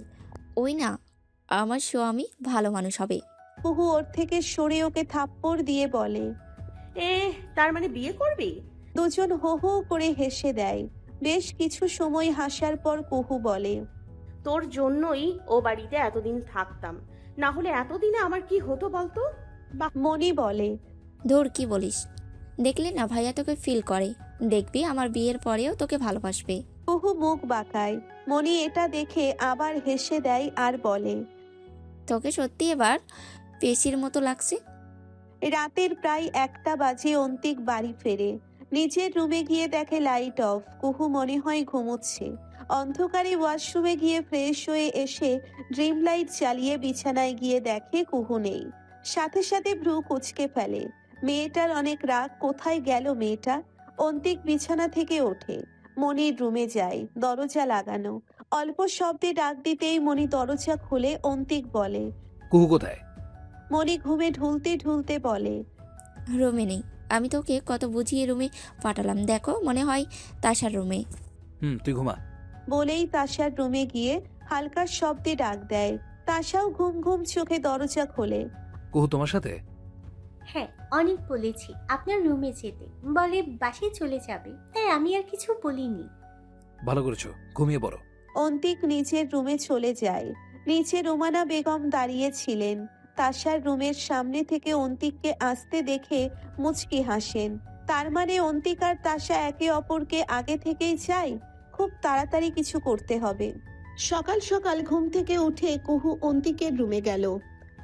ওই না, আমার স্বামী ভালো মানুষ হবে। কুহু ওর থেকে সরে ওকে থাপ্পড় দিয়ে বলে, তার মানে বিয়ে করবি? দুজন হো হো করে হেসে দেয়। বেশ কিছু সময় হাসার পর কুহু বলে, তোর জন্যই ও বাড়িতে এতদিন থাকতাম, না হলে এতদিনে আমার কি হতো বলতো? মনি বলে, ধুর, কি বলিস? দেখলে না ভাইয়া তোকে ফিল করে, দেখবি আমার বিয়ের পরেও তোকে ভালোবাসবে। কুহু মুখ বাঁকায়। মনি এটা দেখে আবার হেসে দেয় আর বলে, তোকে সত্যি এবার পেশির মতো লাগছে। রাতের প্রায় 1টা বাজে অন্তিক বাড়ি ফেরে। নিজের রুমে গিয়ে দেখে লাইট অফ। কুহু মনে হয় ঘুমোচ্ছে। অন্ধকারে ওয়াশরুমে গিয়ে ফ্রেশ হয়ে এসে ড্রিম লাইট চালিয়ে বিছানায় গিয়ে দেখে কুহু নেই। সাথে সাথে ভ্রু কুঁচকে ফেলে। মেয়েটার অনেক রাগ, কোথায় গেল মেয়েটা? অন্তিক বিছানা থেকে ওঠে, মনির রুমে যায়। দরজা লাগানো। অল্প শব্দে ডাক দিতেই মনি দরজা খুলে। অন্তিক বলে, কুহু কোথায়? মনি ঘুমে ঢুলতে ঢুলতে বলে, রুমে নেই, আমি তোকে কত বুঝিয়ে রুমে পাঠালাম, দেখো মনে হয় তাসার রুমে। তুই ঘুমা। বলেই তাসার রুমে গিয়ে হালকা শব্দে ডাক দেয়। তাসাও ঘুম ঘুম চোখে দরজা খোলে। কুহু তোমার সাথে? হ্যাঁ, অনেক বলেছি আপনার রুমে যেতে, বলে বাসায় চলে যাবে, তাই আমি আর কিছু বলিনি। ভালো করেছো, ঘুমিয়ে পড়ো। অন্তিক নিজের রুমে চলে যায়। নিচে রোমানা বেগম দাঁড়িয়ে ছিলেন। তাশার রুমের সামনে থেকে অন্তিককে আসতে দেখে মুচকি হাসেন। তার মানে অন্তিক আর তাশা একে অপরকে আগে থেকেই চায়। খুব তাড়াতাড়ি কিছু করতে হবে। সকাল সকাল ঘুম থেকে উঠে কুহু অন্তিকের রুমে গেল,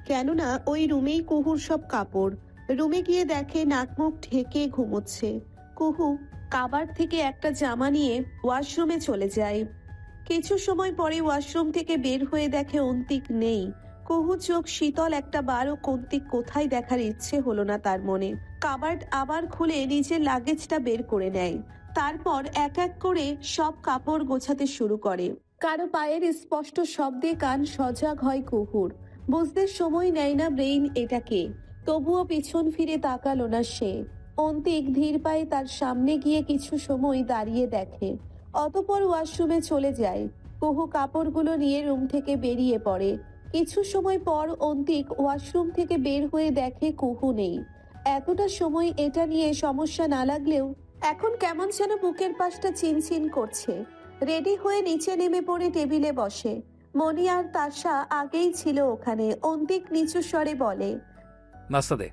কেননা ওই রুমেই কুহুর সব কাপড়। রুমে গিয়ে দেখে নাকমুখ ঢেকে ঘুমোচ্ছে। কুহু কাবার থেকে একটা জামা নিয়ে ওয়াশরুমে চলে যায়। কিছু সময় পরে ওয়াশরুম থেকে বের হয়ে দেখে অন্তিক নেই। কুহু চোখ শীতল একটা বারও অন্তিক কোথায় দেখার ইচ্ছে হলো না তার মনে। কাবার্ড আবার খুলে নিজের লাগেজটা বের করে নেয়। তারপর এক এক করে সব কাপড় গোছাতে শুরু করে। কারো পায়ের স্পষ্ট শব্দে কান সজাগ হয় কুহুর। বুঝতে সময় নেয় না ব্রেইন এটাকে। তবুও পিছন ফিরে তাকালো না সে। অন্তিক ধীর পায়ে তার সামনে গিয়ে কিছু সময় দাঁড়িয়ে দেখে, অতঃপর ওয়াশরুমে চলে যায়। কুহু কাপড়গুলো নিয়ে রুম থেকে বেরিয়ে পড়ে। কিছু সময় পর অন্তিক ওয়াশরুম থেকে বের হয়ে দেখে কুহু নেই। এতটা সময় এটা নিয়ে সমস্যা না লাগলেও এখন কেমন যেন বুকের পাশটা চিনচিন করছে। রেডি হয়ে নিচে নেমে পড়ে টেবিলে বসে। মনি আর তাশা আগেই ছিল ওখানে। অন্তিক নিচু স্বরে বলে, নাস্তা দে।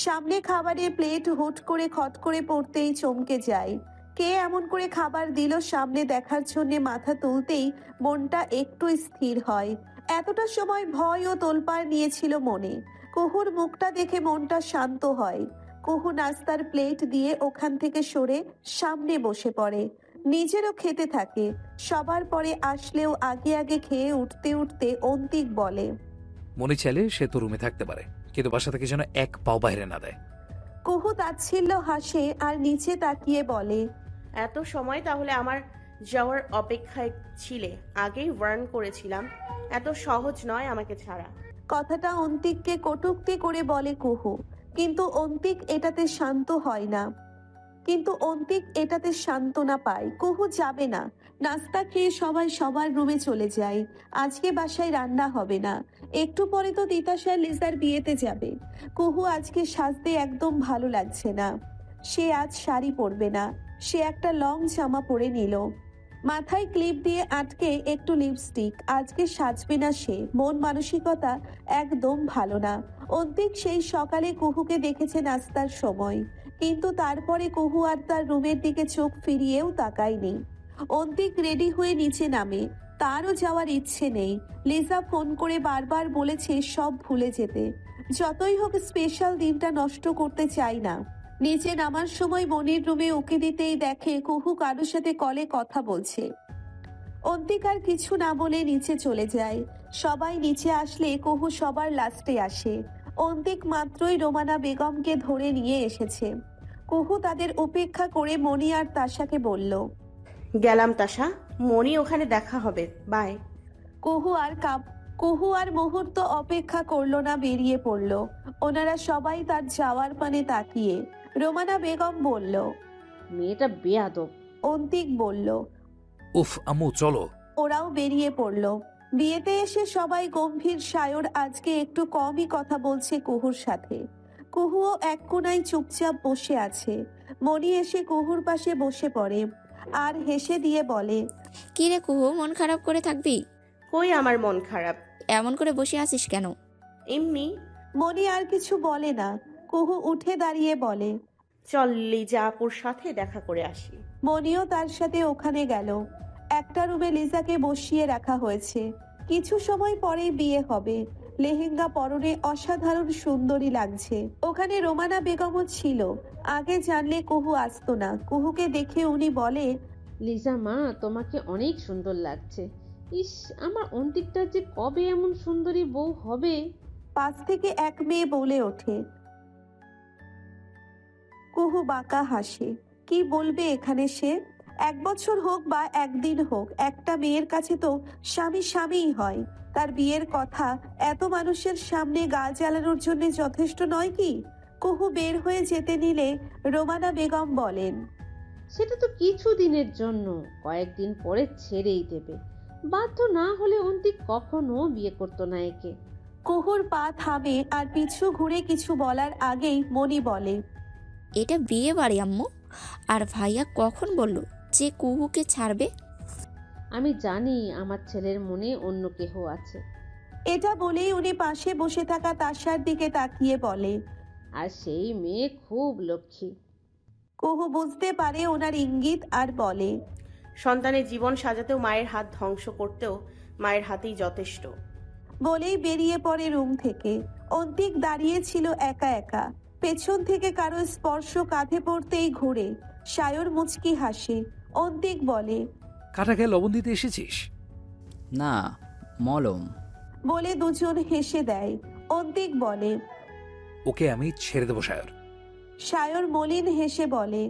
সামনে খাবারের প্লেট হুট করে খট করে পড়তেই চমকে যায়। কে এমন করে খাবার দিল সামনে দেখার জন্য মাথা তুলতেই মনটা একটু স্থির হয়। এতটা সময় ভয় ও তোলপাড় নিয়েছিল মনে। কুহুর মুখটা দেখে মনটা শান্ত হয়। কুহু নাস্তার প্লেট দিয়ে ওখান থেকে সরে সামনে বসে পড়ে। নিজেরও খেতে থাকে। সবার পরে আসলেও আগে আগে খেয়ে উঠতে উঠতে অন্তিক বলে, মনে চাইলে সে তো রুমে থাকতে পারে, কিন্তু বাসা থেকে যেন এক পাও বাইরে না দেয়। কুহু তাচ্ছিল্য হাসে আর নিচে তাকিয়ে বলে, এত সময় তাহলে আমার যাওয়ার অপেক্ষায় ছিলে? আগেই ওয়ার্ন করেছিলাম, এত সহজ নয় আমাকে ছাড়া। কথাটা অন্তিককে কটূক্তি করে বলে কুহু। কিন্তু অন্তিক এটাতে সান্ত্বনা পায়। কুহু যাবে না। নাস্তা খেয়ে সবাই সবার রুমে চলে যায়। আজকে বাসায় রান্না হবে না। একটু পরে তো তিতাসার লিজার বিয়েতে যাবে। কুহু আজকে সাজতে একদম ভালো লাগছে না। সে আজ শাড়ি পরবে না। সে একটা লং জামা পরে নিল, মাথায় ক্লিপ দিয়ে আটকে একটু লিপস্টিক। আজকে সাজবে না সে। মন মানসিকতা একদম ভালো না। অন্তিক সেই সকালে কুহুকে দেখেছে নাস্তার সময়, কিন্তু তারপরে কুহু আর তার রুমের দিকে চোখ ফিরিয়েও তাকায়নি। অন্তিক রেডি হয়ে নিচে নামে। তারও যাওয়ার ইচ্ছে নেই। লিজা ফোন করে বারবার বলেছে সব ভুলে যেতে। যতই হোক স্পেশাল দিনটা নষ্ট করতে চাই না। নিচে নামার সময় মনির রুমে উকি দিতেই দেখে কুহু কারোর সাথে কলে কথা বলছে। অন্তিক আর কিছু না বলে নিচে চলে যায়। সবাই নিচে আসলে কুহু সবার লাস্টে আসে। অন্তিক মাত্রই রোমানা বেগমকে ধরে নিয়ে এসেছে। কুহু তাদের উপেক্ষা করে মনি আর তাশাকে বলল, গেলাম তাশা, মনি ওখানে দেখা হবে, বাই। কুহু আর মুহূর্ত অপেক্ষা করলো না, বেরিয়ে পড়ল। ওনারা সবাই তার যাওয়ার পানে তাকিয়ে। রোমানা বেগম বলল, মেয়েটা বেয়াদব। অন্তিক বলল, উফ আম্মু চলো। ওরাও বেরিয়ে পড়ল। বিয়েতে এসে সবাই গম্ভীর। সায়র আজকে একটু কমই কথা বলছে কুহুর সাথে। কুহুও এক কোনায় চুপচাপ বসে আছে। মনি এসে কুহুর পাশে বসে পড়ে আর হেসে দিয়ে বলে, কি রে কুহু, মন খারাপ করে থাকবি? কই আমার মন খারাপ? এমন করে বসে আছিস কেন? এমনি। মনি আর কিছু বলে না। কুহু উঠে দাঁড়িয়ে বলে, চল লিজা আপুর সাথে দেখা করে আসি। মনিও তার সাথে ওখানে গেল। একটা রুমে লিজাকে বসিয়ে রাখা হয়েছে। কিছু সময় পরেই বিয়ে হবে। লেহেঙ্গা পরনে অসাধারণ সুন্দরী লাগছে। ওখানে রোমানা বেগমও ছিল। আগে জানলে কুহু আসতো না। কুহুকে দেখে উনি বলে, লিজা মা, তোমাকে অনেক সুন্দর লাগছে। ইস, আমার অন্তিকটা যে কবে এমন সুন্দরী বউ হবে। পাশ থেকে এক মেয়ে বলে ওঠে। কুহু বাঁকা হাসে। কি বলবে এখানে সে? 1 বছর হোক বা একদিন হোক, একটা মেয়ের কাছে তো স্বামী স্বামীই হয়। তার বিয়ের কথা এত মানুষের সামনে গা জ্বালানোর জন্য যথেষ্ট নয় কি? কুহু বের হয়ে যেতে নিলে রোমানা বেগম বলেন, সেটা তো কিছু দিনের জন্য, কয়েকদিন পরে ছেড়েই দেবে। বাধ্য না হলে অন্তিক কখনো বিয়ে করতো না একে। কুহুর পা থামে আর পিছু ঘুরে কিছু বলার আগেই মনি বলে, এটা বিয়ে বাড়ি আম্মু। আর ভাইয়া কখন বলল যে কুহুকে ছাড়বে? আমি জানি আমার ছেলের মনে অন্য কেহ আছে। এটা বলেই উনি পাশে বসে থাকা তাশার দিকে তাকিয়ে বলে। আর সেই মেয়ে খুব লক্ষ্মী। কুহু বুঝতে পারে ওনার ইঙ্গিত আর বলে, সন্তানের জীবন সাজাতেও মায়ের হাত ধ্বংস করতেও মায়ের হাতেই যথেষ্ট। বলেই বেরিয়ে পড়ে রুম থেকে। অন্তিক দাঁড়িয়ে ছিল একা একা। পেছন থেকে কারো স্পর্শ কাঁধে পড়তেই ঘুরে। সায়র মুচকি হাসে। অন্তিক বলে, কাটা খেয়ে লবণ দিতে এসেছিস? না, মলম। বলে দুজন হেসে দেয়। অন্তিক বলে, ওকে আমি ছেড়ে দেবো সায়র। সায়র মলিন হেসে বলে,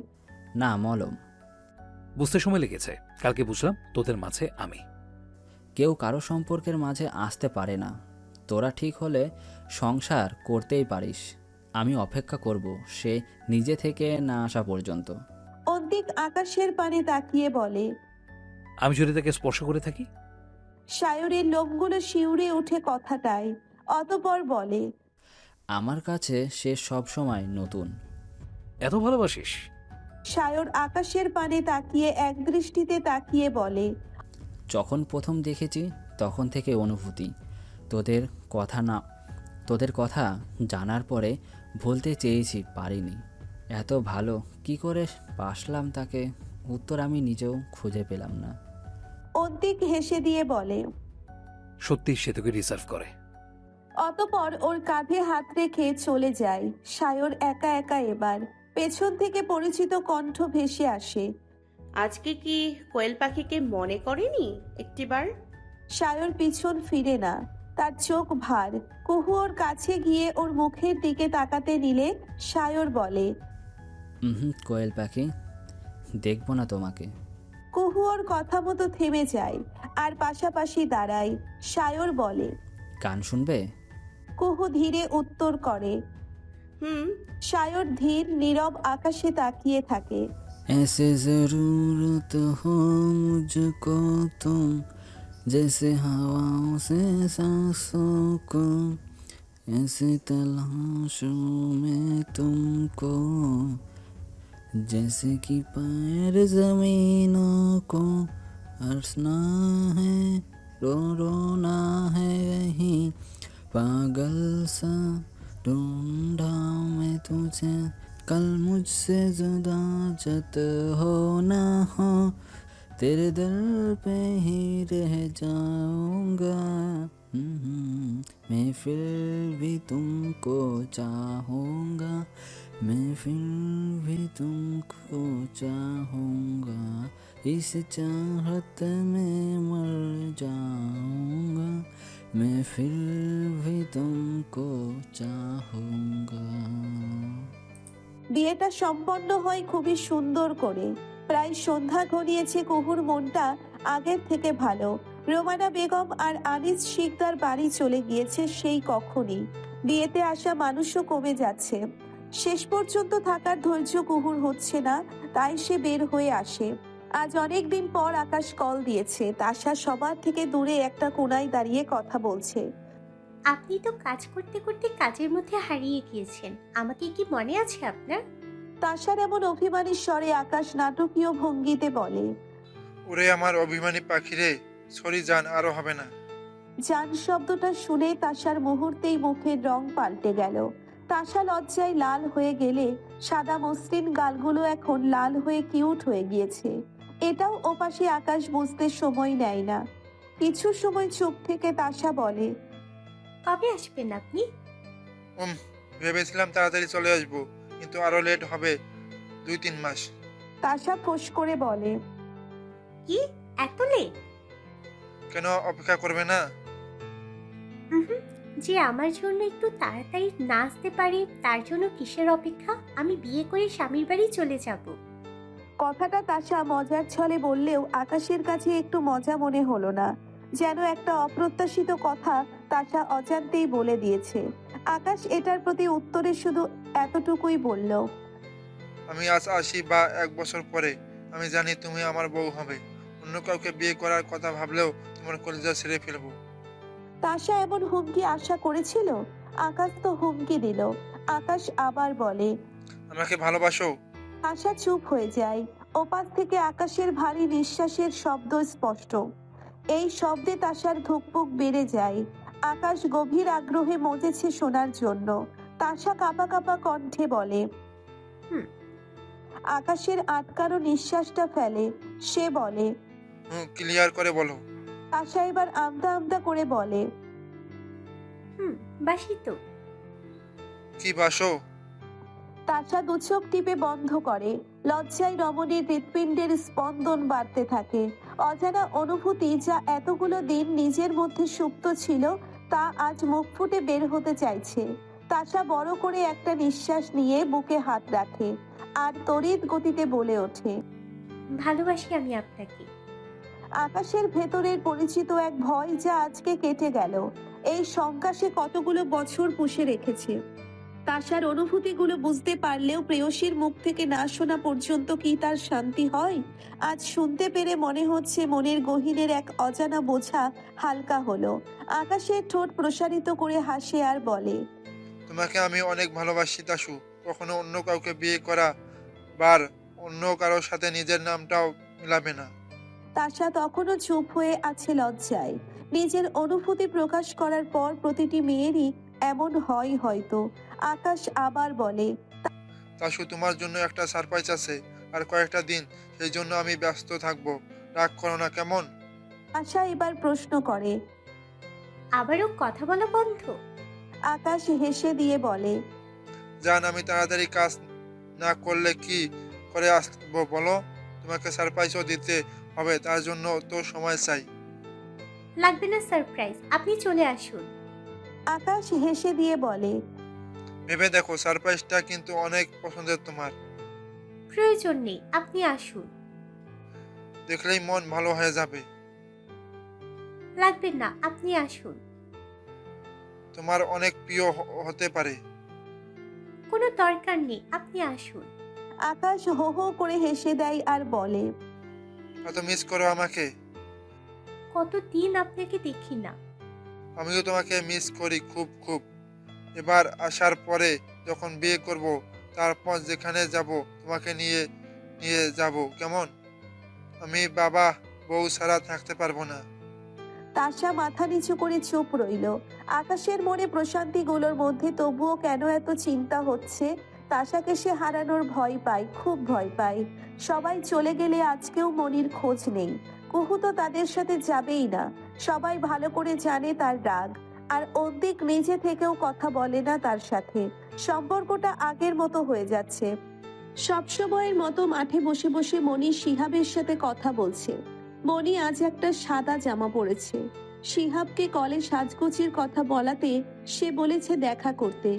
না, মলম। বুঝতে সময় লেগেছে, কালকে বুঝলাম তোদের মাঝে আমি। কেউ কারো সম্পর্কের মাঝে আসতে পারে না। তোরা ঠিক হলে সংসার করতেই পারিস। আমি অপেক্ষা করব সে নিজে থেকে না আসা পর্যন্ত। অন্তিক আকাশের পানে তাকিয়ে বলে। আমি যদি তাকে স্পর্শ করে থাকি? সায়রের লোমগুলো শিউরে উঠে কথাটায়। অতঃপর বলে, আমার কাছে সে সব সময় নতুন। এত ভালোবাসিস? সায়র আকাশের পানে তাকিয়ে এক দৃষ্টিতে তাকিয়ে বলে, যখন প্রথম দেখেছি তখন থেকে অনুভূতি। তোদের কথা জানার পরে ভুলতে চেয়েছি, পারিনি। এত ভালো কি করে বাসলাম তাকে, উত্তর আমি নিজেও খুঁজে পেলাম না। অন্তিক হেসে দিয়ে বলে, সত্যি সে তোকে রিজার্ভ করে। অতঃপর ওর কাঁধে হাত রেখে চলে যায়। সায়র একা একা এবার। পেছন থেকে পরিচিত কণ্ঠ ভেসে আসে, আজকে কি কোয়েল পাখিকে মনে করেনি একটিবার? সায়র পিছন ফিরে না। তার চোখ ভার। কুহু ওর কাছে গিয়ে ওর মুখের দিকে তাকাতে নিলে সায়র বলে, কোয়েল পাখি, দেখব না তোমাকে। কুহু ওর কথা মতো থেমে যায় আর পাশাপাশি দাঁড়ায়। সায়র বলে, গান শুনবে? কুহু ধীরে উত্তর করে। সায়র ধীর নীরব আকাশে তাকিয়ে থাকে। ऐसे ज़रूरत हो मुझको तुम, जैसे हवाओं से सांसों को, ऐसे तलाशूं मैं तुमको, जैसे कि पैर ज़मीनों को। हंसना है, रोना है, यही पागल सा ढूंढा मैं तुझे। कल मुझसे जुदा जत हो ना हो, तेरे दिल पे ही रह जाऊंगा। मैं फिर भी तुमको चाहूंगा, मैं फिर भी तुमको चाहूंगा, इस चाहत में मर जाऊंगा, मैं फिर भी तुमको चाहूंगा। বিয়েটা সম্পন্ন হয় খুবই সুন্দর করে। প্রায় সন্ধ্যা ঘনিয়েছে। কুহুর মনটা আগের থেকে ভালো। রোমানা বেগম আর আনিস শিকদার বাড়ি চলে গিয়েছে সেই কখনই। বিয়েতে আসা মানুষও কমে যাচ্ছে। শেষ পর্যন্ত থাকার ধৈর্য কুহুর হচ্ছে না, তাই সে বের হয়ে আসে। আজ অনেক দিন পর আকাশ কল দিয়েছে। তাশা সবার থেকে দূরে একটা কোণায় দাঁড়িয়ে কথা বলছে। আপনি তো কাজ করতে করতে কাজের মধ্যে হারিয়ে গিয়েছেন, আমাকে কি মনে আছে আপনার? তাশার এমন অভিমানী স্বরে আকাশ নাটকীয় ভঙ্গিতে বলে, ওরে আমার অভিমানী পাখি রে, সরি জান, আরো হবে না। জান শব্দটা শুনে তাশার মুহূর্তেই মুখের রং পাল্টে গেল। তাশা লজ্জায় লাল হয়ে গেলে সাদা মসৃণ গালগুলো এখন লাল হয়ে কিউট হয়ে গিয়েছে। এটাও ওপাশে আকাশ বুঝতে সময় নেয় না। কিছু সময় চুপ থেকে তাশা বলে, কবে আসবেন আপনি? ভেবেছিলাম তাড়াতাড়ি চলে আসবো, কিন্তু আরো লেট হবে, 2-3 মাস। তাশা ফোঁস করে বলে, কি এত লেট? কেন অপেক্ষা করবে না? যে আমার জন্য একটু তাড়াতাড়ি না আসতে পারে তার জন্য কিসের অপেক্ষা? আমি বিয়ে করে স্বামীর বাড়ি চলে যাব। কথাটা তাশা মজার ছলে বললেও আকাশের কাছে একটু মজা মনে হলো না। যেন একটা অপ্রত্যাশিত কথা তাশা অজান্তেই বলে দিয়েছে। আকাশ এটার প্রতি উত্তরে শুধু এতটুকুই বলল, আমি আজ আসি বা 1 বছর পরে, আমি জানি তুমি আমার বউ হবে। অন্য কাউকে বিয়ে করার কথা ভাবলেও তোমার কলিজা ছেড়ে ফেলবো। তাশা এমন হুমকি আশা করেছিল? আকাশ তো হুমকি দিল। আকাশ আবার বলে, আমাকে ভালোবাসো? আশা চুপ হয়ে যায়। ওপাশ থেকে আকাশের ভারী নিঃশ্বাসের শব্দ স্পষ্ট। এই শব্দে তাশার ধুকপুক বেড়ে যায়। আকাশ গভীর আগ্রহে মজেছে শোনার জন্য। তাশা কাঁপা কাঁপা কণ্ঠে বলে, হুম। আকাশের আটকানো নিঃশ্বাসটা ফেলে। সে বলে, ক্লিয়ার করে বলো। তাশা এবার আমদা আমদা করে বলে, বাসি তো। কি বাসো? তাশা দুচোখ টিপে বন্ধ করে। লজ্জায় রমণীর হৃৎপিণ্ডের স্পন্দন বাড়তে থাকে। অজানা অনুভূতি যা এতগুলো দিন নিজের মধ্যে সুপ্ত ছিল তা আজ মুখ ফুটে বের হতে চাইছে। তাশা বড় করে একটা নিঃশ্বাস নিয়ে বুকে হাত রাখে আর তড়িৎ গতিতে বলে ওঠে, ভালোবাসি আমি আপনাকে। আকাশের ভেতরের পরিচিত এক ভয় যা আজকে কেটে গেল। এই শঙ্কা সে কতগুলো বছর পুষে রেখেছে। তাশার অনুভূতিগুলো বুঝতে পারলেও প্রেয়সীর মুখ থেকে না শোনা পর্যন্ত কি তার শান্তি হয়? আজ শুনতে পেরে মনে হচ্ছে মনের গহীনের এক অজানা বোঝা হালকা হলো। আকাশের ঠোঁট প্রসারিত করে হাসে আর বলে, তোমাকে আমি অনেক ভালোবাসি তাসু। কখনো অন্য কাউকে বিয়ে করা বার অন্য কারোর সাথে নিজের নামটাও মিলাবে না। তাশা তখনও চুপ হয়ে আছে লজ্জায়। নিজের অনুভূতি প্রকাশ করার পর প্রতিটি মেয়েরই এমন হয় হয়তো। আকাশ আবার বলে, তাসু, তোমার জন্য একটা সারপ্রাইজ আছে। আর কয়েকটা দিন, সেই জন্য আমি ব্যস্ত থাকবো। রাগ করো না কেমন? আশা এবার প্রশ্ন করে। আবারও কথা বলা বন্ধ? আকাশ হেসে দিয়ে বলে, জান, আমি তাড়াতাড়ি কাজ না করলে কি করে আসবো বলো? তোমাকে সারপ্রাইজও দিতে হবে, তার জন্য তো সময় চাই। লাগবে না সারপ্রাইজ, আপনি চলে আসুন। আকাশ হেসে দিয়ে বলে, ভেবে দেখো, সারপ্রাইজটা কিন্তু অনেক পছন্দের তোমার। প্রয়োজন নেই, আপনি আসুন। দেখলেই মন ভালো হয়ে যাবে। লাগবে না, আপনি আসুন। তোমার অনেক প্রিয় হতে পারে। কোনো দরকার নেই, আপনি আসুন। আকাশ হো হো করে হেসে দেয় আর বলে, এত মিস করো আমাকে? কতদিন আপনাকে দেখি না। আমিও তোমাকে মিস করি খুব খুব। এবার আসার পরে যখন বিয়ে করব, তারপর যেখানে যাব তোমাকে নিয়ে নিয়ে যাব, কেমন? আমি বাবা বউ ছাড়া থাকতে পারবো না। তাশা মাথা নিচু করে চুপ রইল। আকাশের মনে প্রশান্তিগুলোর মধ্যে তবুও কেন এত চিন্তা হচ্ছে? তাশাকে সে হারানোর ভয় পায়, খুব ভয় পায়। সবাই চলে গেলে আজকেও মনির খোঁজ নেই। কুহু তো তাদের সাথে যাবেই না। সবাই ভালো করে জানে তার রাগ। আর অন্তিক নিজে থেকেও কথা বলে না তার সাথে। সম্পর্কটা আগের মতো হয়ে যাচ্ছে। সবসময়ের মতো মাঠে বসে বসে মনি শিহাবের সাথে কথা বলছে। মনি আজ একটা সাদা জামা পরেছে। শিহাবকে কলে সাজগোজের কথা বলাতে সে বলেছে দেখা করতে।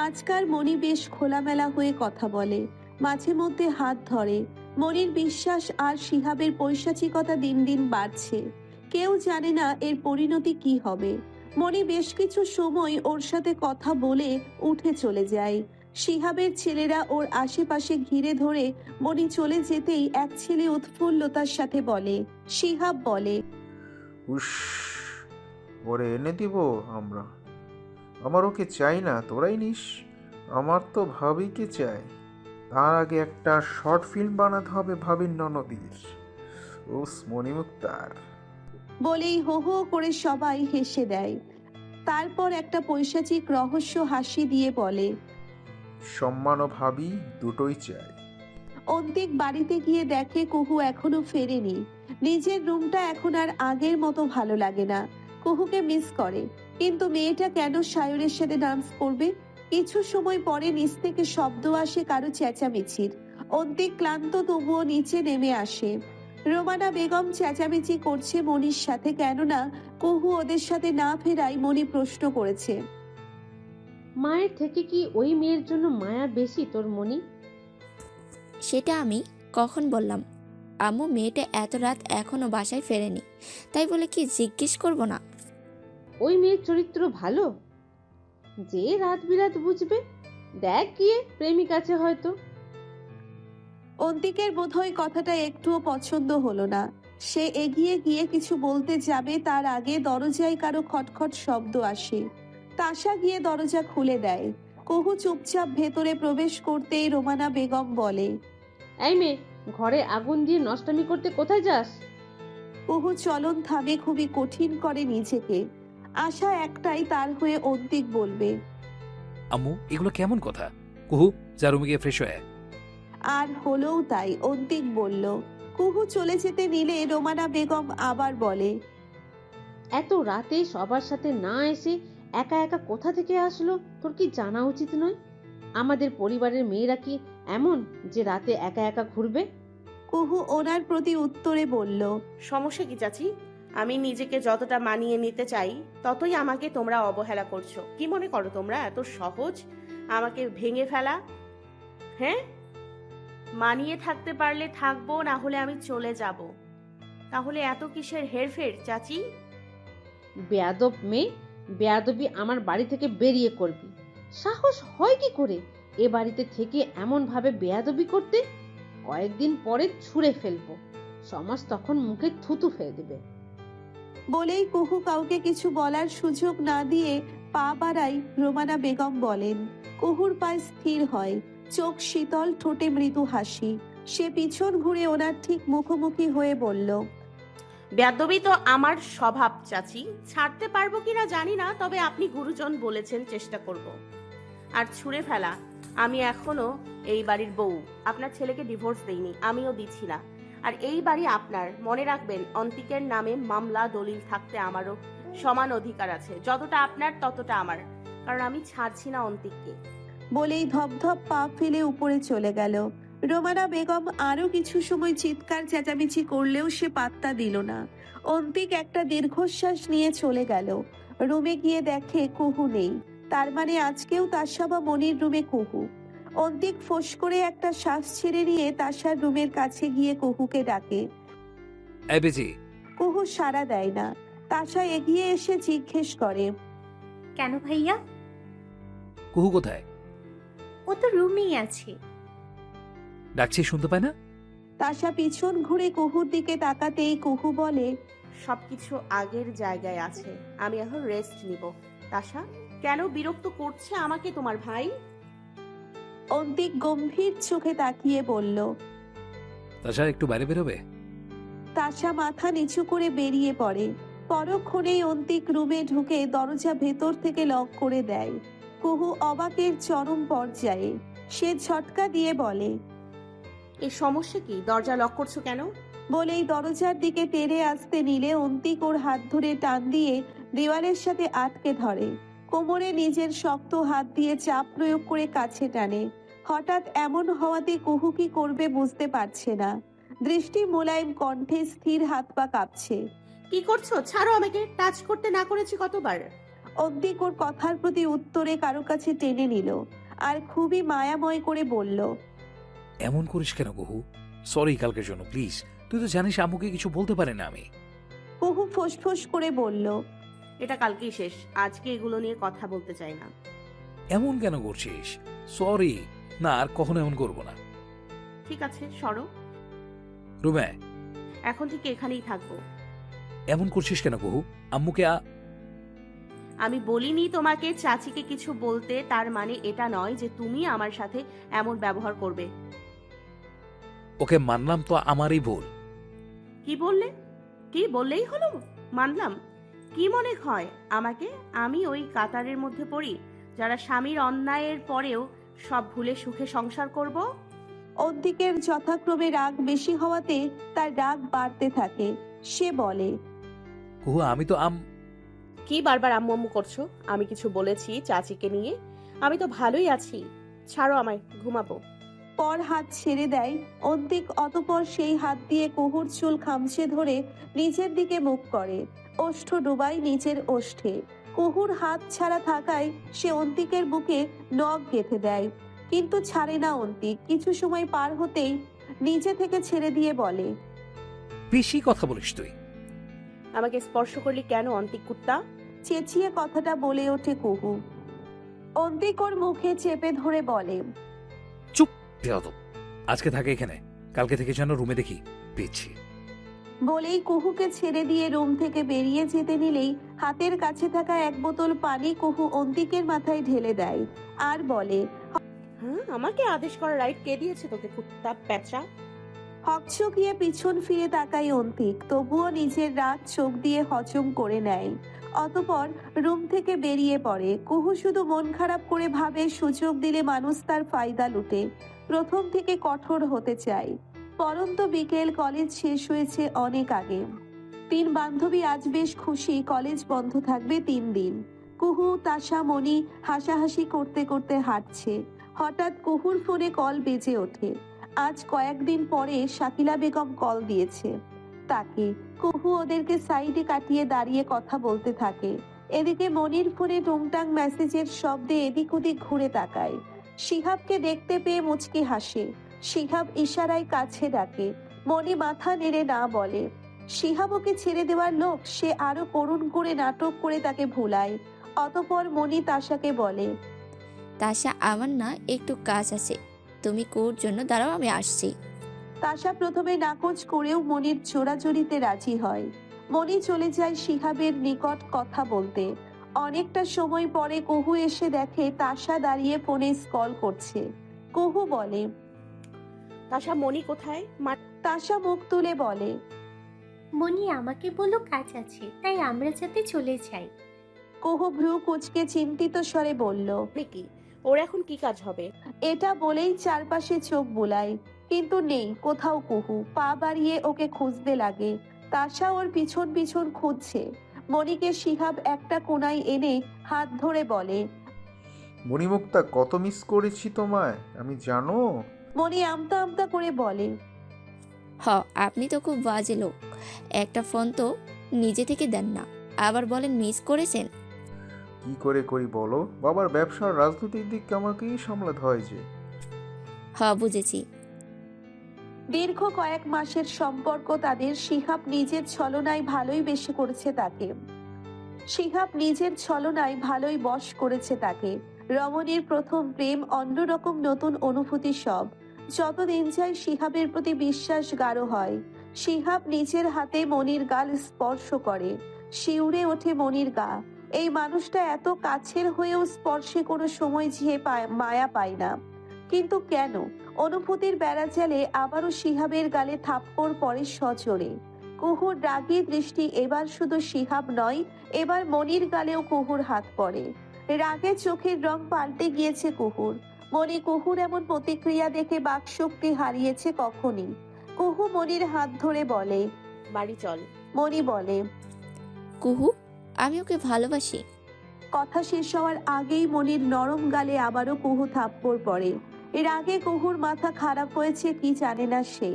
আজকাল মনি বেশ খোলামেলা হয়ে কথা বলে, মাঝে মধ্যে হাত ধরে। মনির বিশ্বাস আর শিহাবের পৈশাচিকতা দিন দিন বাড়ছে। কেউ জানে না এর পরিণতি কি হবে। মনি বেশ কিছু সময় ওর সাথে কথা বলে উঠে চলে যায়। শিহাবের ছেলেরা ওর আশেপাশে ঘিরে ধরে মনি চলে যেতেই এক ছেলে উৎফুল্লতার সাথে বলে, শিহাব বলে, উস, ওরে এনে দিব আমরা। আমার ওকে চাই না, তোরাই নিস। আমার তো ভাবিকে চাই। তার আগে একটা শর্ট ফিল্ম বানাতে হবে ভাবির ননদীর। উস, মণিমুক্তার। বলেই হো হো করে সবাই হেসে দেয়। তারপর একটা পৈশাচিক রহস্য হাসি দিয়ে বলে, সম্মান ও ভাবি দুটোই চাই। অন্তিক বাড়িতে গিয়ে দেখে কুহু এখনো ফেরেনি। নিজের রুমটা এখন আর আগের মতো ভালো লাগে না। কুহুকে মিস করে, কিন্তু মেয়েটা কেন সায়রের সাথে ডান্স করবে? কিছু সময় পরে নিচ থেকে শব্দ আসে কারো চেঁচামেচির। অন্তিক ক্লান্ত তবুও নিচে নেমে আসে। রোমানা বেগম চেঁচামেচি করছে মনির সাথে, কেননা কুহু ওদের সাথে না ফেরায় মনি প্রশ্ন করেছে। মায়ের থেকে কি ওই মেয়ের জন্য মায়া বেশি তোর মনি? সেটা আমি কখন বললাম? আম্মু, মেয়েটা এত রাত এখনো বাসায় ফেরেনি, তাই বলে কি জিজ্ঞেস করব না? ওই মেয়ের চরিত্র ভালো, যে রাত বিরাত বুঝবে। দেখ গিয়ে, প্রেমিক আছে হয়তো। অন্তিকের বোধহয় কথাটা একটুও পছন্দ হলো না। সে এগিয়ে গিয়ে কিছু বলতে যাবে তার আগে দরজায় কারো খটখট শব্দ আসে। তাশা গিয়ে দরজা খুলে দেয়। কুহু চুপচাপ ভেতরে প্রবেশ করতেই রোমানা বেগম বলে, এই মেয়ে, ঘরে আগুন দিয়ে নষ্টামি করতে কোথায় যাস? কুহু চলন থামে, খুবই কঠিন করে নিজেকে। আশা একটাই, তার হয়ে অন্তিক বলবে। আম্মু, এগুলো কেমন কথা? কুহু, যা রুমে গিয়ে ফ্রেশ হয়ে আয়। আর হলোও তাই, অন্তিক বলল। কুহু চলে যেতে নিলে রোমানা বেগম আবার বলে, এত রাতে সবার সাথে না এসে একা একা কোথা থেকে আসলো? তোর কি জানা উচিত নয়? আমাদের পরিবারের মেয়েরা কি এমন যে রাতে একা একা ঘুরবে? কুহু ওনার প্রতি উত্তরে বলল, সমস্যা কি চাচি? আমি নিজেকে যতটা মানিয়ে নিতে চাই ততই আমাকে তোমরা অবহেলা করছো। কি মনে করো তোমরা এত সহজ আমাকে ভেঙে ফেলা? হ্যাঁ, মানিয়ে থাকতে পারলে থাকবো, না হলে আমি চলে যাব। তাহলে এত কিসের হেরফের চাচি? বেয়াদব মেয়ে, বেয়াদবি আমার বাড়ি থেকে বেরিয়ে করবি। সাহস হয় কি করে এ বাড়িতে থেকে এমন ভাবে বেয়াদবি করতে? কয়েকদিন পরে ছুঁড়ে ফেলবো, সমাজ তখন মুখে থুতু ফেলে দেবে। বলেই কুহু কাউকে কিছু বলার সুযোগ না দিয়ে পা বাড়াই রোমানা বেগম বলেন। কুহুর পায়ে স্থির হয়, চোখ শীতল, ঠোঁটে মৃদু হাসি। সে পিছন ঘুরে ওনার ঠিক মুখোমুখি হয়ে বলল, বেয়াদবি তো আমার স্বভাব চাচি, ছাড়তে পারবো কিনা জানি না, তবে আপনি গুরুজন বলেছেন, চেষ্টা করব। আর ছুঁড়ে ফেলা, আমি এখনো এই বাড়ির বউ, আপনার ছেলেকে ডিভোর্স দেইনি, আমিও দিচ্ছি না। আর এই বাড়ি আপনার, মনে রাখবেন অন্তিকের নামে মামলা দলিল থাকতে আমারও সমান অধিকার আছে। যতটা আপনার ততটা আমার, কারণ আমি ছাড়ছি না অন্তিককে। বলেই ধপধপ পা ফেলে উপরে চলে গেল। রোমানা বেগম আরো কিছু সময় চিৎকার চেঁচামেচি করলেও সে পাত্তা দিল না। অন্তিক একটা দীর্ঘশ্বাস নিয়ে চলে গেল। রুমে গিয়ে দেখে কুহু নেই। তার মানে আজকেও তাশা বা মনির রুমে কুহু। অন্তিক ফোঁস করে একটা শ্বাস ছেড়ে নিয়ে তাশার রুমের কাছে গিয়ে কুহুকে ডাকে। এই বেজি। কুহু সাড়া দেয় না। তাশা এগিয়ে এসে জিজ্ঞেস করে, কেন ভাইয়া? কুহু কোথায়? ও তো রুমেই আছে। ডাকছি শুনতে পায় না? তাশা পিছন ঘুরে কুহুর দিকে তাকাতেই কুহু বলে, সবকিছু আগের জায়গায় আছে, আমি এখন রেস্ট নিব। তাশা, কেন বিরক্ত করছে আমাকে তোমার ভাই? অন্তিক গম্ভীর চোখে তাকিয়ে বলল। তাছাড়া একটু বাইরে বেরোবে? তাশা মাথা নিচু করে বেরিয়ে পড়ে। পরক্ষণেই অন্তিক রুমে ঢুকে দরজা ভেতর থেকে লক করে দেয়। কুহু অবাকের চরম পর্যায়ে। সে ঝটকা দিয়ে বলে, এই সমস্যা কি? দরজা লক করছো কেন? বলেই দরজার দিকে তেড়ে আসতে নিলে অন্তিক ওর হাত ধরে টান দিয়ে দেওয়ালের সাথে আটকে ধরে। কোমরে নিজের শক্ত হাত দিয়ে চাপ প্রয়োগ করে কাছে টানে। হঠাৎ এমন হওয়াতে কুহু কি করবে বুঝতে পারছে না। দৃষ্টি মোলায়েম, কণ্ঠে স্থির, হাত পা কাঁপছে। কি করছো? ছাড়ো আমাকে। টাচ করতে না করেছি কতবার? অন্তিক ওর কথার প্রতি উত্তরে কারো কাছে টেনে নিল আর খুবই মায়াময় করে বলল, এমন করিস কেন কুহু? সরি কালকের জন্য, প্লিজ। তুই তো জানিস আম্মুকে কিছু বলতে পারে না আমি। কুহু ফোঁস করে বলল, এটা কালকেই শেষ, আজকে এগুলো নিয়ে কথা বলতে চাই না। এমন কেন করছিস? সরি। না, আর কখনো এমন করবো না। ঠিক আছে, সরো। রুমে এখন থেকে এখানেই থাকবো। এমন করছিস কেন কুহু? আম্মুকে আমি বলিনি তোমাকে চাচিকে কিছু বলতে, তার মানে এটা নয় যে তুমি আমার সাথে এমন ব্যবহার করবে। ওকে মানলাম তো আমারই ভুল। কি বললে? কি বললেই হলো? মানলাম? কি মনে হয় আমাকে আমি ওই কাতারের মধ্যে পড়ি যারা স্বামীর অন্যায়ের পরেও সব ভুলে সুখে সংসার করব? অন্তিকের যথাক্রমে রাগ বেশি হওয়াতে তার রাগ বাড়তে থাকে। সে বলে, কুহু, আমি তো কি বারবার আম্মু আম্মু করছো? আমি কিছু বলেছি চাচিকে নিয়ে? আমি তো ভালোই আছি, ছাড়ো আমায়, ঘুমাবো। পর হাত ছেড়ে দেয় অন্তিক। অতঃপর সেই হাত দিয়ে কুহুর চুল খামচে ধরে নিচের দিকে মুখ করে, ওষ্ঠ ডুবাই নিচের ওষ্ঠে। কুহুর হাত ছাড়া থাকায় সে অন্তিকের বুকে নখ গেঁথে দেয়, কিন্তু ছাড়ে না অন্তিক। কিছু সময় পার হতেই নিচে থেকে ছেড়ে দিয়ে বলে, বেশি কথা বলিস তুই। আমাকে স্পর্শ করলি কেন অন্তিক কুত্তা? চেঁচিয়ে কথাটা বলে ওঠে কুহু। অন্তিক ওর মুখে চেপে ধরে বলে, চুপ বেয়াদব। আজকে থাকে এখানে, কালকে থেকে যেন রুমে দেখি পেয়েছি। বলেই কুহুকে ছেড়ে দিয়ে রুম থেকে বেরিয়ে যেতে নিলেই হাতের কাছে থাকা এক বোতল পানি কুহু অন্তিকের মাথায় ঢেলে দেয় আর বলে, হ্যাঁ, আমাকে আদেশ করার রাইট কে দিয়েছে তোকে, কুত্তা প্যাঁচা? হকচকিয়ে পিছন ফিরে তাকায় অন্তিক, তবুও নিজের রাগ চোখ দিয়ে হজম করে নেয়। অতঃপর রুম থেকে বেরিয়ে পড়ে। কুহু শুধু মন খারাপ করে ভাবে, সুযোগ দিলে মানুষ তার ফায়দা লুটে। প্রথম থেকে কঠোর হতে চায়। পরন্ত বিকেল, কলেজ শেষ হয়েছে অনেক আগে। 3 বান্ধবী আজ বেশ খুশি, কলেজ বন্ধ থাকবে 3 দিন। কুহু, তাসা, মনি হাসাহাসি করতে করতে হাঁটছে। হঠাৎ কুহুর ফোনে কল বেজে ওঠে। আজ কয়েকদিন পরে শাকিলা বেগম কল দিয়েছে তাকে। কুহু ওদেরকে সাইডে কাটিয়ে দাঁড়িয়ে কথা বলতে থাকে। এদিকে মনির ফোনে টুংটাং মেসেজের শব্দে এদিক ওদিক ঘুরে তাকায়। শিহাবকে দেখতে পেয়ে মুচকি হাসে। শিহাব ইশারায় কাছে ডাকে। মনি মাথা নেড়ে না বলে। শিহাব ওকে ছেড়ে দেওয়ার লোক, সে আরো করুণ করে নাটক করে তাকে ভুলায়। অতঃপর মনি তাসাকে বলে, তাসা, আমার না একটু কাজ আছে, তুমি কোর জন্য দাঁড়াও, আমি আসছি। তাসা প্রথমে নাকচ করেও মনির জোড়াজড়িতে রাজি হয়। মনি চলে যায় শিহাবের নিকট কথা বলতে। অনেকটা সময় পরে কুহু এসে দেখে তাসা দাঁড়িয়ে ফোনে কল করছে। কুহু বলে, তাসা, মনি কোথায়? তাসা মুখ তুলে বলে, মনি আমাকে বলো কাজ আছে, তাই আমরা যাতে চলে যাই। কুহু ভ্রু কুচকে চিন্তিত স্বরে বলল, কি ওর এখন কি কাজ হবে? এটা বলেই চারপাশে চোখ বুলায়, কিন্তু নেই কোথাও কুহু। পা বাড়িয়ে ওকে খুঁজতে লাগে। তাসা ওর পিছন পিছন খুঁজছে। মনিকে শিহাব একটা কোনায় এনে হাত ধরে বলে, মণিমুক্তা, কত মিস করেছি তোমায় আমি, জানো? মনি আমতা আমতা করে বলে, আপনি তো খুব বাজে লোক, একটা ফোন তো নিজে থেকে দেন না, আবার বলেন মিস করেছেন। কি করে করি বলো, বাবার ব্যবসার রাজনৈতিক দিক আমাকেই সামলাতে হয় যে। বুঝেছি। দীর্ঘ কয়েক মাসের সম্পর্ক তাদের। শিহাব নিজের ছলনায় ভালোই বেশি করেছে তাকে। শিহাব নিজের ছলনায় ভালোই বশ করেছে তাকে। রমণীর প্রথম প্রেম, অন্যরকম নতুন অনুভূতি সব। যতদিন যায় শিহাবের প্রতি বিশ্বাস গাঢ় হয়। শিহাব নিজের হাতে মনির গাল স্পর্শ করে। শিউরে ওঠে মনির গা। এই মানুষটা এত কাছের হয়েও স্পর্শে কোনো সময় ঝিয়ে মায়া পায় না। কিন্তু কেন? অনুভূতির বেড়াজালে আবারও শিহাবের গালে থাপ্পড় পড়ে সজোরে। কুহুর রাগী দৃষ্টি এবার শুধু শিহাব নয়, এবার মনির গালেও কুহুর হাত পড়ে। রাগে চোখের রং পাল্টে গিয়েছে কুহুর। মনি কুহুর এমন প্রতিক্রিয়া দেখে বাকশক্তি হারিয়েছে কখনই। কুহু মনির হাত ধরে বলে, বাড়ি চল। মনি বলে, কুহু, আমি ওকে ভালোবাসি। কথা শেষ হওয়ার আগেই মনির নরম গালে আবারও কুহু থাপ্পড় পড়ে। এর আগে কুহুর মাথা খারাপ হয়েছে কি জানে না সে।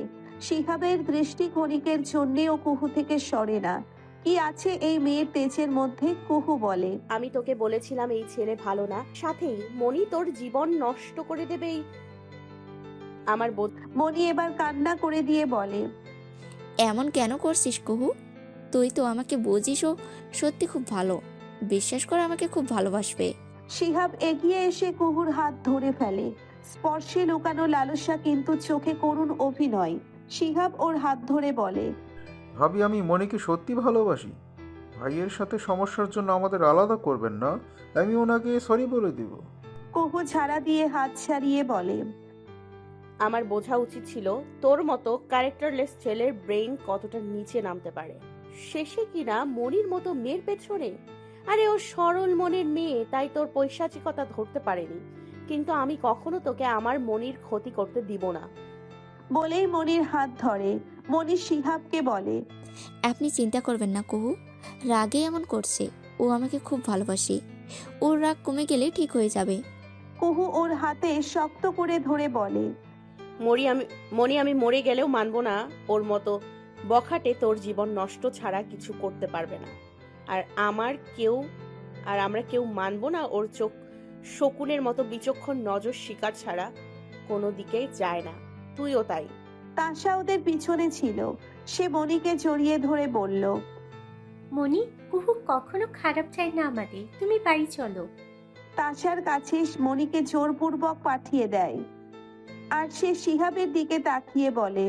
শিহাবের দৃষ্টি ক্ষণিকের জন্যেও কুহু থেকে সরে না। কি আছে এই মেয়ের তেজের মধ্যে? কুহু বলে, আমি তোকে বলেছিলাম এই ছেলে ভালো না, সাথেই মনি তোর জীবন নষ্ট করে দেবে। আমার মনি এবার কান্না করে দিয়ে বলে, এমন কেন করছিস কুহু? তুই তো আমাকে বুঝিস, ও সত্যি খুব ভালো, বিশ্বাস কর আমাকে খুব ভালোবাসবে। শিহাব এগিয়ে এসে কুহুর হাত ধরে ফেলে। স্পর্শে লুকানো লালসা, কিন্তু চোখে করুণ অভিনয়। শিহাব ওর হাত ধরে বলে, ভাবি, আমি মনিকে সত্যি ভালোবাসি। ভাইয়ের সাথে সমস্যার জন্য আমাদের আলাদা করবেন না, আমি ওনাকে সরি বলে দিব। কুহু ঝাড়া দিয়ে হাত ছাড়িয়ে বলে, আমার বোঝা উচিত ছিল তোর মতো ক্যারেক্টারলেস ছেলের ব্রেইন কতটা নিচে নামতে পারে। শেষে কিনা মনির মতো মেয়ের পেছনে। আরে ও সরল মনের মেয়ে, তাই তোর পৈশাচিকতা ধরতে পারেনি। কিন্তু আমি কখনো তোকে আমার মনির ক্ষতি করতে দিব না। বলেই মনির হাত ধরে। মনি শিহাবকে বলে, আপনি চিন্তা করবেন না কুহু, রাগে এমন করছে, ও আমাকে খুব ভালোবাসে, ওর রাগ কমে গেলে ঠিক হয়ে যাবে। কুহু ওর হাতে শক্ত করে ধরে বলে, মনি আমি মরে গেলেও মানবো না ওর মতো বখাটে তোর জীবন নষ্ট ছাড়া কিছু করতে পারবে না। আর আমরা কেউ মানবো না ওর চোখ শকুনের মতো বিচক্ষণ নজর শিকার ছাড়া কোনো দিকেই যায় না। তুইও তাই। তাসা ওদের পিছনে ছিল। সে মনিকে জড়িয়ে ধরে বলল, মনি, কুহু কখনো খারাপ চায় না আমাদের, তুমি বাড়ি চলো। তাসার কাছে মনিকে জোরপূর্বক পাঠিয়ে দেয়। আর সে শিহাবের দিকে তাকিয়ে বলে,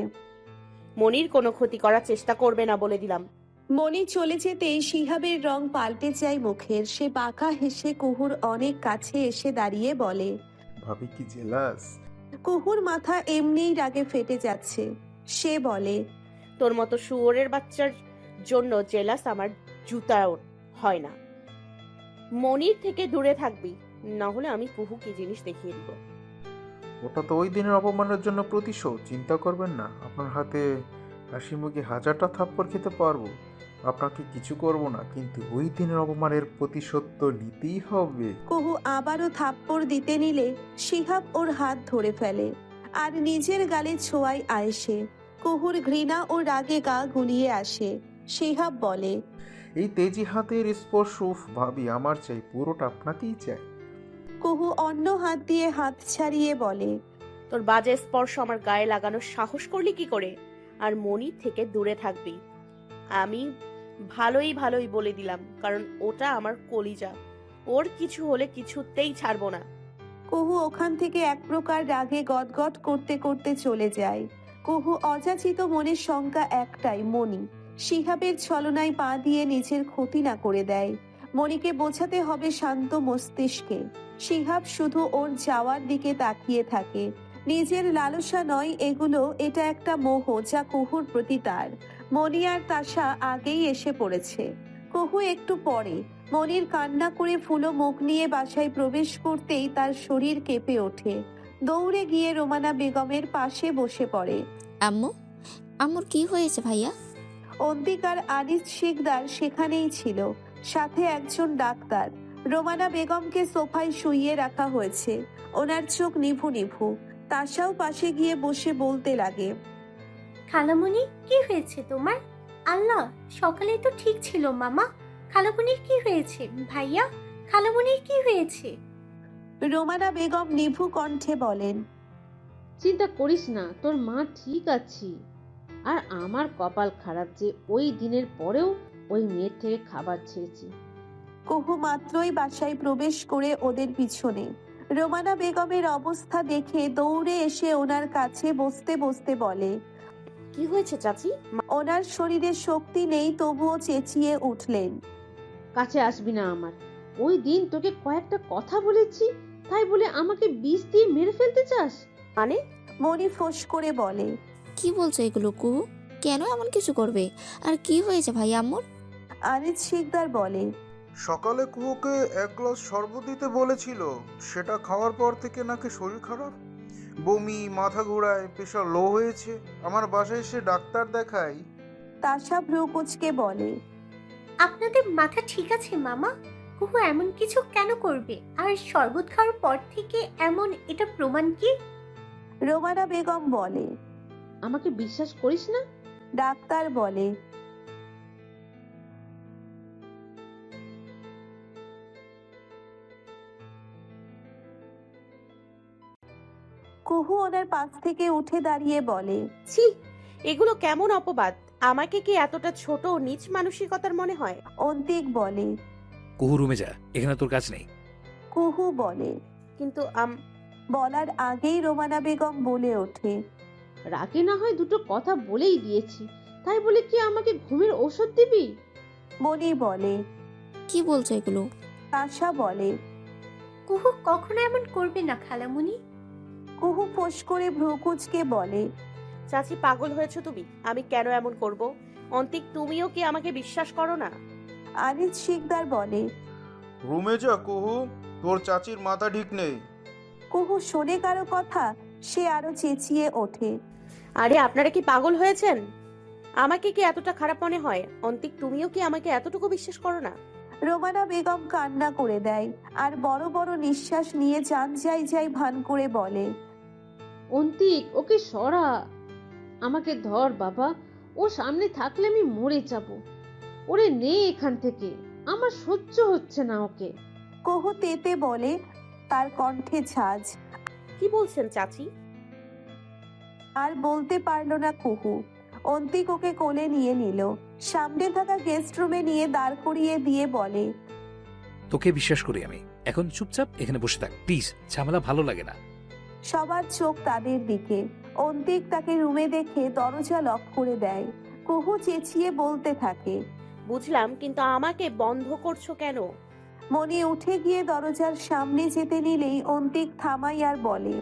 মনির কোনো ক্ষতি করার চেষ্টা করবে না বলে দিলাম। মনি চলে যেতেই শিহাবের রং পাল্টে যায় মুখের। সে বাঁকা হেসে কুহুর অনেক কাছে এসে দাঁড়িয়ে বলে, ভাবি কি জেলাস? কুহুর মাথা এমনিই রাগে ফেটে যাচ্ছে। সে বলে, তোর মতো শুয়োরের বাচ্চার জন্য জেলাস আমার জুতাও হয় না। মনির থেকে দূরে থাকবি, না হলে আমি কুহু কি জিনিস দেখিয়ে দিব। ওটা তো ওই দিনের অপমানের জন্য প্রতিশোধ। চিন্তা করবেন না, আপনার হাতে হাসি মুখে 1000টা থাপ্পড় খেতে পারবো, আপনাকে কিছু করব না, কিন্তু ওই দিনের অপমানের প্রতিশোধ তো নিতেই হবে। কুহু আবারও থাপ্পড় দিতে নিলে শিহাব ওর হাত ধরে ফেলে আর নিজের গালে ছোঁয়ায় আয়েসে। কুহুর ঘৃণা ও রাগে গা গুলিয়ে আসে। শিহাব বলে, এই তেজি হাতের স্পর্শ, উফ ভাবি, আমার চাই, পুরোটা আপনাকেই চাই। কুহু অন্য হাত দিয়ে হাত ছাড়িয়ে বলে, তোর বাজে স্পর্শ আমার গায়ে লাগানোর সাহস করলি কি করে? আর মনির থেকে দূরে থাকবি। আমি ভালোই বলে দিলাম, কারণ ওটা আমার কলিজা। ওর কিছু হলে কিছুতেই ছাড়বো না। কুহু ওখান থেকে এক প্রকার রাগে গদগদ করতে করতে চলে যায়। কুহু অযাচিত মনের শঙ্কা একটাই, মনি শিহাবের ছলনায় পা দিয়ে নিজের ক্ষতি না করে দেয়। মনিকে বোঝাতে হবে শান্ত মস্তিষ্কে। শিহাব শুধু ওর যাওয়ার দিকে তাকিয়ে থাকে। নিজের লালসা নয় এগুলো, এটা একটা মোহ যা কুহুর প্রতি তার। মনি আর তাশা আগেই এসে পড়েছে। কুহু একটু পরে মনির কান্না করে ফুলো মুখ নিয়ে বাসায় প্রবেশ করতেই তার শরীর কেঁপে ওঠে। দৌড়ে গিয়ে রোমানা বেগমের পাশে বসে পড়ে। আম্মু, আম্মুর কি হয়েছে ভাইয়া? অন্তিক আর আনিস শিকদার সেখানেই ছিল, সাথে একজন ডাক্তার। রোমানা বেগমকে সোফায় শুইয়ে রাখা হয়েছে। ওনার চোখ নিভু নিভু। তাশাও পাশে গিয়ে বসে বলতে লাগে, খালামণি কি হয়েছে তোমার? আল্লাহ, সকালে তো ঠিক ছিল মামা। খালামণির কি হয়েছে? ভাইয়া, খালামণির কি হয়েছে? রোমানা বেগম নিভু কণ্ঠে বলেন, চিন্তা করিস না, তোর মা ঠিক আছি। আর আমার কপাল খারাপ যে ওই দিনের পরেও ওই মেয়ের থেকে খাবার ছেড়েছি। কুহু মাত্রই বাসায় প্রবেশ করে ওদের পিছনে। রোমানা বেগমের অবস্থা দেখে দৌড়ে এসে ওনার কাছে বসতে বসতে বলে, কি হয়েছে চাচি? ওনার শরীরে শক্তি নেই, তবুও চেঁচিয়ে উঠলেন, কাছে আসবি না আমার। ওই দিন তোকে কয়েকটা কথা বলেছি, তাই বলে আমাকে বিষ দিয়ে মেরে ফেলতে চাস? মানে? মনি ফোঁস করে বলে, কি বলছো এগুলো কুহু? কেন এমন কিছু করবে? আর কি হয়েছে ভাই আম্মুর? আনিস শিকদার বলে, সকালে কুহুকে 1 গ্লাস শরবত দিতে বলেছিল, সেটা খাওয়ার পর থেকে নাকি শরীর খারাপ, বমি, মাথা ঘোরায়, প্রেশার লো হয়েছে। আমার বাসায় এসে ডাক্তার দেখাই। তাশা ভ্রু কুঁচকে বলে, আপনাদের মাথা ঠিক আছে মামা? কুহু এমন কিছু কেন করবে? আর শরবত খাওয়ার পর থেকে এমন, এটা প্রমাণ কি? রোমানা বেগম বলে, আমাকে বিশ্বাস করিস না? ডাক্তার বলে, কুহু ওনার পাশ থেকে উঠে দাঁড়িয়ে বলে, ছি, এগুলো কেমন অপবাদ! আমাকে কি এতটা ছোট ও নীচ মানসিকতার মনে হয়? অন্তিক বলে, কুহু রুমে যা, এখানে তোর কাজ নেই। কুহু বলে, কিন্তু বলার আগেই রোমানা বেগম বলে ওঠে, রাগে না হয় দুটো কথা বলেই দিয়েছি, তাই বলে কি আমাকে ঘুমের ওষুধ দিবি? মনি বলে, কি বলছো এগুলো? তাশা বলে, কুহু কখনো এমন করবে না খালামণি। কুহু ফোঁস করে ভ্রু কুঁচকে বলে, চাচি পাগল হয়েছো তুমি? আমি কেন এমন করব? অন্তিক, তুমিও কি আমাকে বিশ্বাস করো না? আনিস শিকদার বলে, রুমে যা কুহু, তোর চাচির মাথা ঠিক নেই। কুহু শোনে কারো কথা, সে আরো চেঁচিয়ে ওঠে, আরে আপনারা কি পাগল হয়েছেন? আমাকে কি এতটা খারাপ মনে হয়? অন্তিক, তুমিও কি আমাকে এতটুকু বিশ্বাস করো না? রোমানা বেগম কান্না করে দেয় আর বড় বড় নিঃশ্বাস নিয়ে জান যাই যাই ভান করে বলে, অন্তিক, ওকে সরা। আমাকে ধর বাবা, ও সামনে থাকলে আমি মরে যাব। ওরে নে এখান থেকে, আমার সহ্য হচ্ছে না ওকে। কুহু তেতে বলে, তার কণ্ঠে ঝাঁজ। কি বলছেন চাচি? আর বলতে পারল না কুহু। অন্তিক ওকে কোলে নিয়ে নিল, সামনে থাকা গেস্ট রুমে নিয়ে দাঁড় করিয়ে দিয়ে বলে, তোকে বিশ্বাস করি আমি, এখন চুপচাপ এখানে বসে থাক প্লিজ, ঝামেলা ভালো লাগে না। সবার চোখ তাদের দিকে। অন্তিক তাকে রুমে দেখে দরজা লক করে দেয়। কুহু চেঁচিয়ে বলতে থাকে, বুঝলাম, কিন্তু আমাকে বন্ধ করছো কেন? মনি উঠে গিয়ে দরজার সামনে যেতে নিলেই অন্তিক থামাই আর বলে,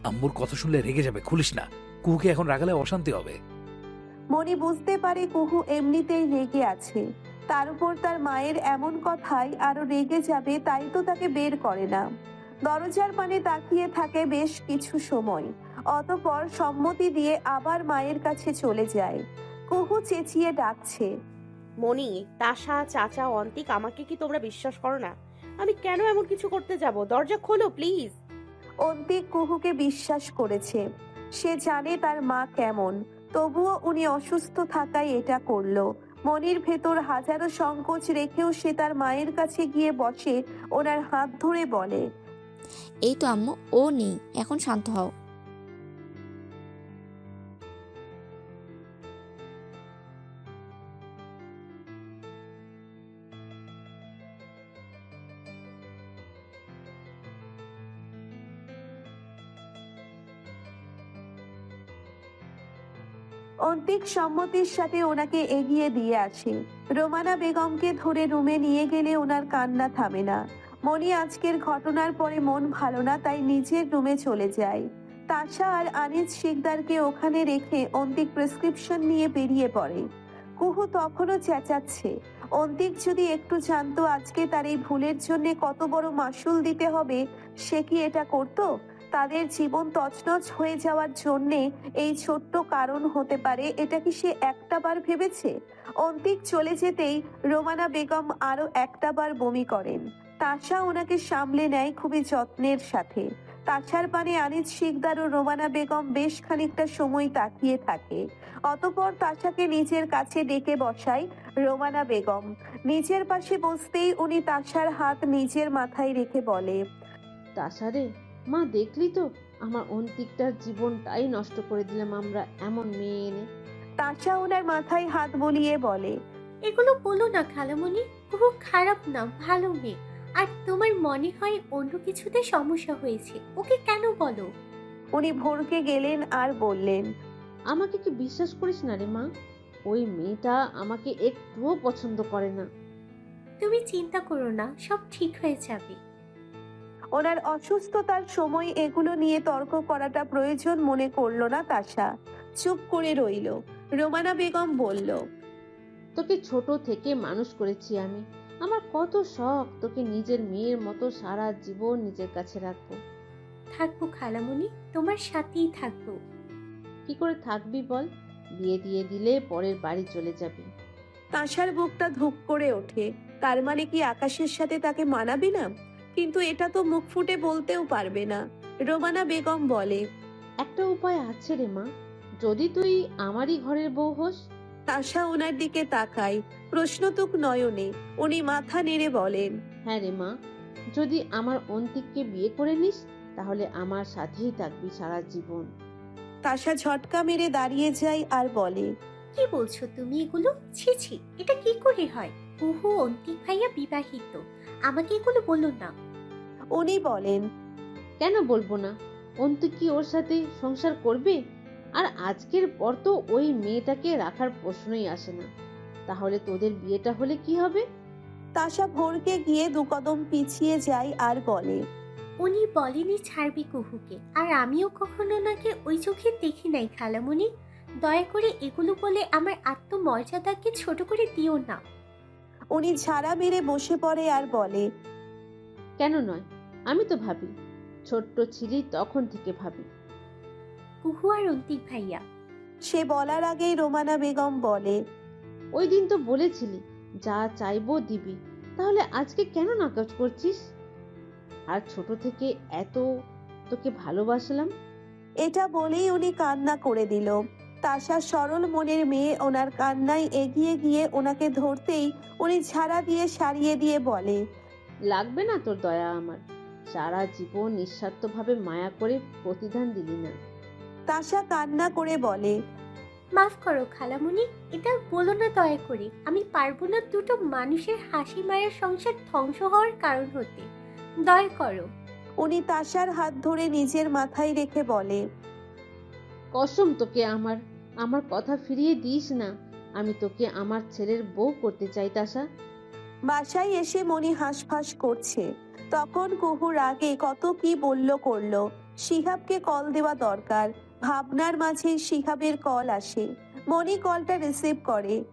আম্মুর কথা শুনলে রেগে যাবে, খুলিস না। কুহুকে এখন রাগালে অশান্তি হবে। মনি বুঝতে পারে কুহু এমনিতেই রেগে আছে, তার উপর তার মায়ের এমন কথায় আরো রেগে যাবে, তাই তো তাকে বের করে না। দরজার পানে তাকিয়ে থাকে বেশ কিছু সময়, অতঃপর সম্মতি দিয়ে আবার মায়ের কাছে চলে যায়। কুহু চেঁচিয়ে ডাকছে, মনি, তাশা, চাচা, অন্তিক, আমাকে কি তোমরা বিশ্বাস করো না? আমি কেন এমন কিছু করতে যাব? দরজা খোলো প্লিজ। অন্তিক কুহুকে বিশ্বাস করেছে, সে জানে তার মা কেমন, তবুও উনি অসুস্থ থাকায় এটা করলো। মনির ভেতর হাজারো সংকোচ রেখেও সে তার মায়ের কাছে গিয়ে বসে, ওনার হাত ধরে বলে, এই তো আম্মু, ও নেই, এখন শান্ত হও। অন্তিক সম্মতির সাথে ওনাকে এগিয়ে দিয়ে আসে। রোমানা বেগমকে ধরে রুমে নিয়ে গেলে ওনার কান্না থামে না। মনি আজকের ঘটনার পরে মন ভালো না, তাই নিজের রুমে চলে যায়। তাশা আর আনিস শিকদারকে ওখানে রেখে অন্তিক প্রেসক্রিপশন নিয়ে বেরিয়ে পড়ে। কুহু তখনও চেঁচাচ্ছে। অন্তিক যদি একটু জানতো আজকে তার এই ভুলের জন্য কত বড় মাসুল দিতে হবে, সে কি এটা করতো? তাদের জীবন তছনছ হয়ে যাওয়ার জন্যে এই ছোট্ট কারণ হতে পারে, এটা কি সে একটাবার ভেবেছে? অন্তিক চলে যেতেই রোমানা বেগম আরো একটাবার বমি করেন। তাশা ওনাকে সামলে নেয় খুবই যত্নের সাথে। তাছার পানে আনিস শিকদার ও রোমানা বেগম বেশ খানিকটা সময় তাকিয়ে থাকে। অতঃপর তাশাকে নিজের কাছে ডেকে বসায় রোমানা বেগম। নিজের পাশে বসতেই উনি তাশার হাত নিজের মাথায় রেখে বলে, তাশা রে, মা দেখলি তো, আমার অন্তিকটার জীবনটাই নষ্ট করে দিলাম আমরা এমন মেয়ে এনে। তাশা ওনার মাথায় হাত বুলিয়ে বলে, এগুলো বলো না খালামণি, খুব খারাপ না, ভালো মেয়ে। আর তোমার মনে হয় অন্য কিছুতে সমস্যা হয়েছে, ওকে কেন বলো? উনি ভরকে গেলেন আর বললেন, আমাকে কি বিশ্বাস করিস না রে মা? ওই মেয়েটা আমাকে একটুও পছন্দ করে না। তুমি চিন্তা করো না, সব ঠিক হয়ে যাবে। ওনার অসুস্থতার সময় এগুলো নিয়ে তর্ক করাটা প্রয়োজন মনে করলো না তাশা, চুপ করে রইল। রোমানা বেগম বলল, তোকে ছোট থেকে মানুষ করেছি আমি, আমার কত শখ তোকে নিজের মেয়ের মতো সারা জীবন নিজের কাছে রাখবো। থাকবো খালামণি, তোমার সাথেই থাকবো। কি করে থাকবি বল? বিয়ে দিয়ে দিলে পরের বাড়ি চলে যাবি। তাশার বুকটা ধুক করে ওঠে। তার মানে কি আকাশের সাথে তাকে মানাবে না? কিন্তু এটা তো মুখ ফুটে বলতেও পারবে না। রোমানা বেগম বলে, একটা উপায় আছে রে মা, যদি তুই আমারই ঘরের বউ হোস। তাশা ওনার দিকে তাকায় প্রশ্নতুক নয়নে। উনি মাথা নেড়ে বলেন, হ্যাঁ রে মা, যদি আমার অন্তিককে বিয়ে করে নিস তাহলে আমার সাথেই থাকবি সারা জীবন। তাশা ঝটকা মেরে দাঁড়িয়ে যায় আর বলে, কি বলছো তুমি এগুলো? ছি ছি, এটা কি করে হয়? কুহু অন্তিক ভাইয়া বিবাহিত, আমাকে এগুলো বলো না। উনি বলেন, কেন বলবো না? অন্তিক কি ওর সাথে সংসার করবে? আর আজকের পর তো ওই মেয়েটাকে রাখার প্রশ্নই আসে না। তাহলে তোদের বিয়েটা হলে কি হবে? তাশা ভোরকে গিয়ে দু কদম পিছিয়ে যায় আর বলে, উনি বলেনি ছাড়বি কুহুকে, আর আমিও কখনো ওনাকে ওই চোখে দেখি নাই খালামণি। দয়া করে এগুলো বলে আমার আত্মমর্যাদাকে ছোট করে দিও না। উনি ঝাড়া মেরে বসে পড়ে আর বলে, কেন নয়, আমি তো ভাবি, ছোট্ট ছিলি তখন থেকে ভাবি। কুহু আর অন্তিক ভাইয়া। সে বলার আগেই রোমানা বেগম বলে, ওই দিন তো বলেছিলি যা চাইবো দিবি, তাহলে আজকে কেন নাকচ করছিস? আর ছোট থেকে এত তোকে ভালোবাসলাম। এটা বলেই উনি কান্না করে দিল। তাশা সরল মনের মেয়ে ওনার কান্নায় এগিয়ে গিয়ে ওনাকে ধরতেই উনি ঝাড়া দিয়ে সারিয়ে দিয়ে বলে, লাগবে না তোর দয়া আমার, সারা জীবন নিঃস্বার্থভাবে মায়া করে প্রতিদান দিলি না। তাশা কান্না করে বলে, মাফ করো খালামণি, এটা বলো না দয়া করে। আমি পারবো না দুটো মানুষের হাসি মায়ের সংসার ধ্বংস হওয়ার কারণ হতে, দয়া করো। উনি তাশার হাত ধরে নিজের মাথায় রেখে বলে, কসম তোকে আমার, আমার কথা ফিরিয়ে দিস না। আমি তোকে আমার ছেলের বউ করতে চাই তাসা। বাসায় এসে মনি হাঁসফাঁস করছে। তখন কুহু রাগে কত কি বলল করলো। শিহাবকে কল দেওয়া দরকার। ভাবনার মাঝে শিহাবের কল আসে। মনি কলটা রিসিভ করে।